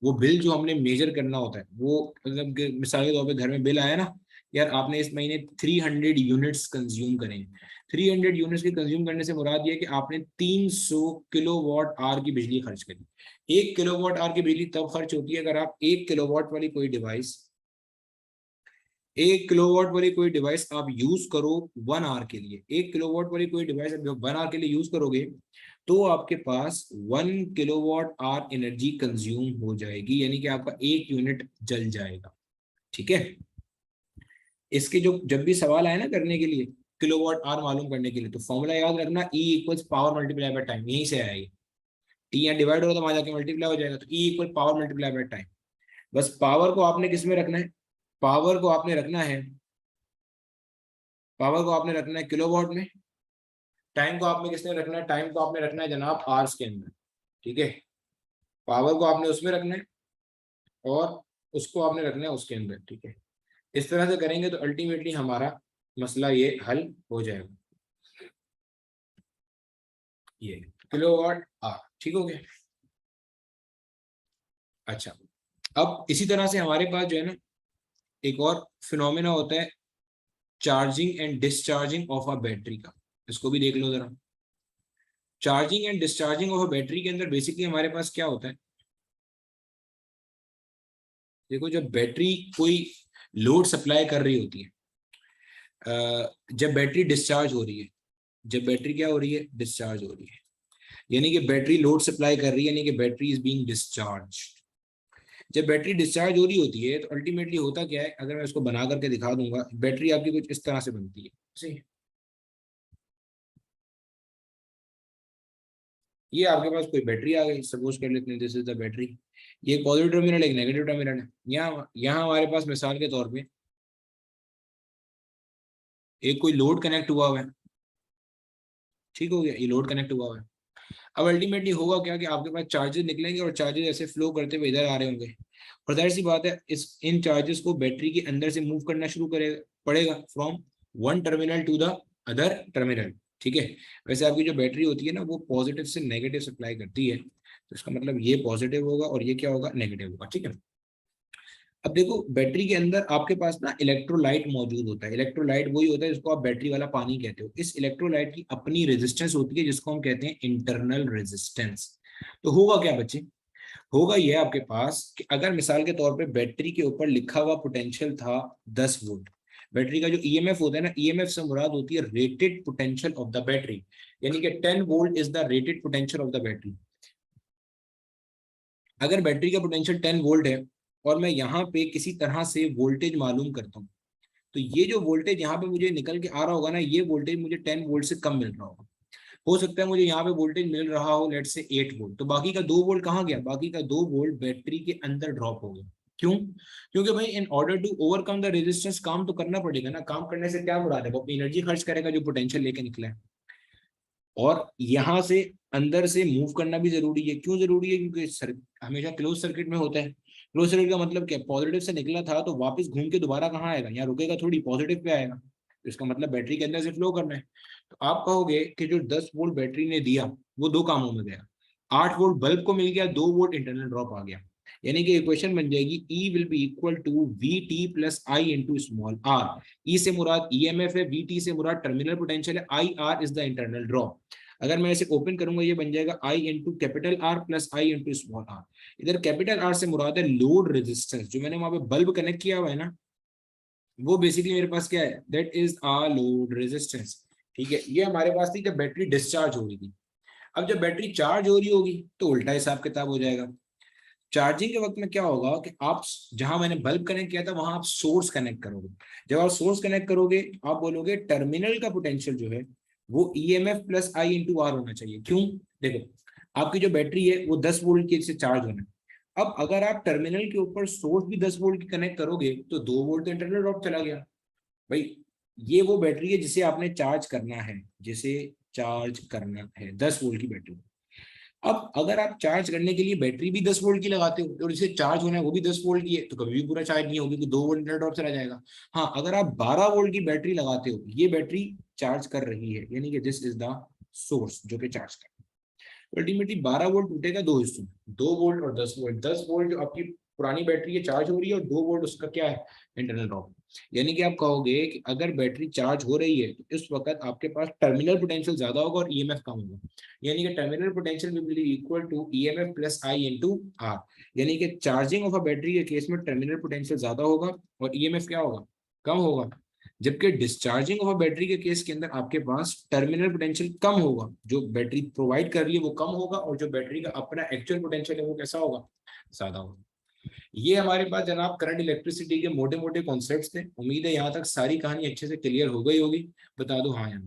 वो बिल जो हमने मेजर करना होता है, वो मतलब मिसाल के तौर पे घर में बिल आया ना, यार आपने इस महीने 300 यूनिट्स कंज्यूम करें। 300 यूनिट्स के कंज्यूम करने से मुराद ये है कि आपने 300 किलोवाट आर की बिजली खर्च करी। 1 किलोवाट आर की बिजली तब खर्च होती है अगर आप 1 किलोवाट वाली कोई डिवाइस, 1 किलोवाट वाली कोई डिवाइस आप यूज करो 1 आवर के लिए। 1 किलोवाट वाली कोई डिवाइस आप 1 आवर के लिए यूज करोगे, तो आपके पास 1 किलोवाट आर एनर्जी कंज्यूम हो जाएगी, यानी कि आपका एक यूनिट जल जाएगा। ठीक है, इसके जो जब भी सवाल आए ना करने के लिए किलोवाट आर मालूम करने के लिए, तो फॉर्मूला याद रखना, E equals power multiply by time. यहीं से आएगी, टी यहाँ डिवाइड होगा तो वहां जाके मल्टीप्लाई हो जाएगा। तो E equal power multiply by time. बस पावर को आपने किस में रखना है? पावर को आपने रखना है, पावर को आपने रखना है किलोवाट में। टाइम को आपने किसमें रखना है? टाइम को आपने रखना है जनाब आवर्स के अंदर। ठीक है, पावर को आपने उसमें रखना है और उसको आपने रखना है उसके अंदर। ठीक है, इस तरह से करेंगे तो अल्टीमेटली हमारा मसला ये हल हो जाएगा। ये किलोवाट आवर, ठीक हो गया। अच्छा, अब इसी तरह से हमारे पास जो है ना एक और फिनोमेना होता है charging and discharging of a battery का। इसको भी देख लो जरा। Charging and discharging of a battery के अंदर बेसिकली हमारे पास क्या होता है? देखो, जब बैटरी कोई लोड सप्लाई कर रही होती है, जब बैटरी डिस्चार्ज हो रही है, जब बैटरी क्या हो रही है? डिस्चार्ज हो रही है, यानी कि बैटरी लोड सप्लाई कर रही है, यानी कि बैटरी इज बीइंग डिस्चार्ज। जब बैटरी डिस्चार्ज हो रही होती है तो अल्टीमेटली होता क्या है? अगर मैं इसको बना करके दिखा दूंगा, बैटरी आपकी कुछ इस तरह से बनती है। सही, ये आपके पास कोई बैटरी आ गई, सपोज कर लेते हैं दिस इज द बैटरी। ये पॉजिटिव टर्मिनल, एक नेगेटिव टर्मिनल है। यहाँ यहाँ हमारे पास मिसाल के तौर पे एक कोई लोड कनेक्ट हुआ हुआ है। ठीक हो गया, ये लोड कनेक्ट हुआ हुआ है। अब अल्टीमेटली होगा क्या कि आपके पास चार्जेस निकलेंगे और चार्जेस ऐसे फ्लो करते हुए इधर आ रहे होंगे। और जाहिर सी बात है इन चार्जेस को बैटरी के अंदर से मूव करना शुरू करेगा पड़ेगा from one terminal to the other terminal. ठीक है, वैसे आपकी जो बैटरी होती है ना वो पॉजिटिव से नेगेटिव सप्लाई करती है, तो इसका मतलब ये पॉजिटिव होगा और ये क्या होगा, नेगेटिव होगा। ठीक है, अब देखो बैटरी के अंदर आपके पास ना इलेक्ट्रोलाइट मौजूद होता है। इलेक्ट्रोलाइट वही होता है जिसको आप बैटरी वाला पानी कहते हो। इस इलेक्ट्रोलाइट की अपनी रेजिस्टेंस होती है जिसको हम कहते हैं इंटरनल रेजिस्टेंस। तो होगा क्या बच्चे, होगा ये आपके पास कि अगर मिसाल के तौर पे बैटरी के ऊपर लिखा हुआ पोटेंशियल था 10 वोल्ट, बैटरी का जो ईएमएफ होता है ना, ईएमएफ से मुराद होती है rated potential of the battery, यानी कि 10 volt is the rated potential of the battery. अगर बैटरी का पोटेंशियल 10 वोल्ट है और मैं यहाँ पे किसी तरह से वोल्टेज मालूम करता हूँ, तो ये जो वोल्टेज यहाँ पे मुझे निकल के आ रहा होगा ना, ये वोल्टेज मुझे 10 वोल्ट से कम मिल रहा होगा। हो सकता है मुझे यहाँ पे वोल्टेज मिल रहा हो लेट से 8 वोल्ट, तो बाकी का 2 वोल्ट कहाँ गया, बाकी का 2 वोल्ट बैटरी के अंदर ड्रॉप हो गया। क्यों? क्योंकि भाई in order to overcome the resistance काम तो करना पड़ेगा ना। काम करने से क्या मुराद है, वो अपनी एनर्जी खर्च करेगा जो पोटेंशियल लेके निकला है, और यहाँ से अंदर से मूव करना भी जरूरी है। क्यों जरूरी है? क्योंकि हमेशा क्लोज सर्किट में होता है। क्लोज सर्किट का मतलब क्या, पॉजिटिव से निकला था तो वापस घूम के दोबारा कहाँ आएगा, यहाँ रुकेगा थोड़ी, पॉजिटिव पे आएगा। तो इसका मतलब बैटरी के अंदर से फ्लो करना है। तो आप कहोगे कि जो 10 वोल्ट बैटरी ने दिया वो दो कामों में गया। 8 वोल्ट बल्ब को मिल गया, 2 वोल्ट इंटरनल ड्रॉप आ गया, यानी कि इक्वेशन बन जाएगी E will be equal to VT plus I into small r. E से मुराद ईएमएफ है, VT से मुराद टर्मिनल पोटेंशियल है, IR is the internal drop. अगर मैं इसे ओपन करूंगा ये बन जाएगा I into capital R plus I into small r. इधर कैपिटल R से मुराद है लोड रेजिस्टेंस, जो मैंने वहां पे बल्ब कनेक्ट किया हुआ है ना, वो बेसिकली मेरे पास क्या है, that is a load resistance. ठीक है, ये हमारे पास थी जब बैटरी डिस्चार्ज हो रही थी। अब जब बैटरी चार्ज हो रही होगी तो उल्टा हिसाब किताब हो जाएगा। चार्जिंग के वक्त में क्या होगा कि आप जहां मैंने बल्ब कनेक्ट किया था वहां आप सोर्स कनेक्ट करोगे। जब आप सोर्स कनेक्ट करोगे आप बोलोगे टर्मिनल का पोटेंशियल जो है वो EMF plus I into R होना चाहिए। क्यों? देखो आपकी जो बैटरी है वो 10 वोल्ट की से चार्ज होना है। अब अगर आप टर्मिनल के ऊपर सोर्स भी 10 वोल्ट की कनेक्ट करोगे तो 2 वोल्ट तो इंटरनल ड्रॉप चला गया। भाई ये वो बैटरी है जिसे आपने चार्ज करना है, जिसे चार्ज करना है 10 वोल्ट की बैटरी। अब अगर आप चार्ज करने के लिए बैटरी भी 10 वोल्ट की लगाते हो और इसे चार्ज होना है वो भी 10 वोल्ट की है, तो कभी भी पूरा चार्ज नहीं होगी, तो 2 वोल्ट इंटरनल ड्रॉप चला जाएगा। हाँ, अगर आप 12 वोल्ट की बैटरी लगाते हो, ये बैटरी चार्ज कर रही है, यानी कि दिस इज द सोर्स जो कि चार्ज कर, अल्टीमेटली 12 वोल्ट टूटेगा दो हिस्सों में, 2 वोल्ट और 10 वोल्ट। 10 वोल्ट जो आपकी पुरानी बैटरी है चार्ज हो रही है और 2 वोल्ट उसका क्या है, इंटरनल ड्रॉप। यानी कि आप कहोगे कि अगर बैटरी चार्ज हो रही है तो इस वक्त आपके पास टर्मिनल पोटेंशियल ज्यादा होगा और ईएमएफ कम होगा, यानी कि terminal potential will be equal to EMF plus I into R. यानी कि चार्जिंग ऑफ अ बैटरी के केस में टर्मिनल पोटेंशियल ज्यादा होगा और ईएमएफ क्या होगा, कम होगा। जबकि डिस्चार्जिंग ऑफ अ बैटरी के केस के अंदर आपके पास टर्मिनल पोटेंशियल कम होगा, जो बैटरी प्रोवाइड कर रही है वो कम होगा और जो बैटरी का अपना एक्चुअल पोटेंशियल है वो कैसा होगा, ज्यादा होगा। ये हमारे पास जनाब करंट इलेक्ट्रिसिटी के मोटे मोटे कॉन्सेप्ट्स थे। उम्मीद है यहाँ तक सारी कहानी अच्छे से क्लियर हो गई होगी। बता दो हाँ या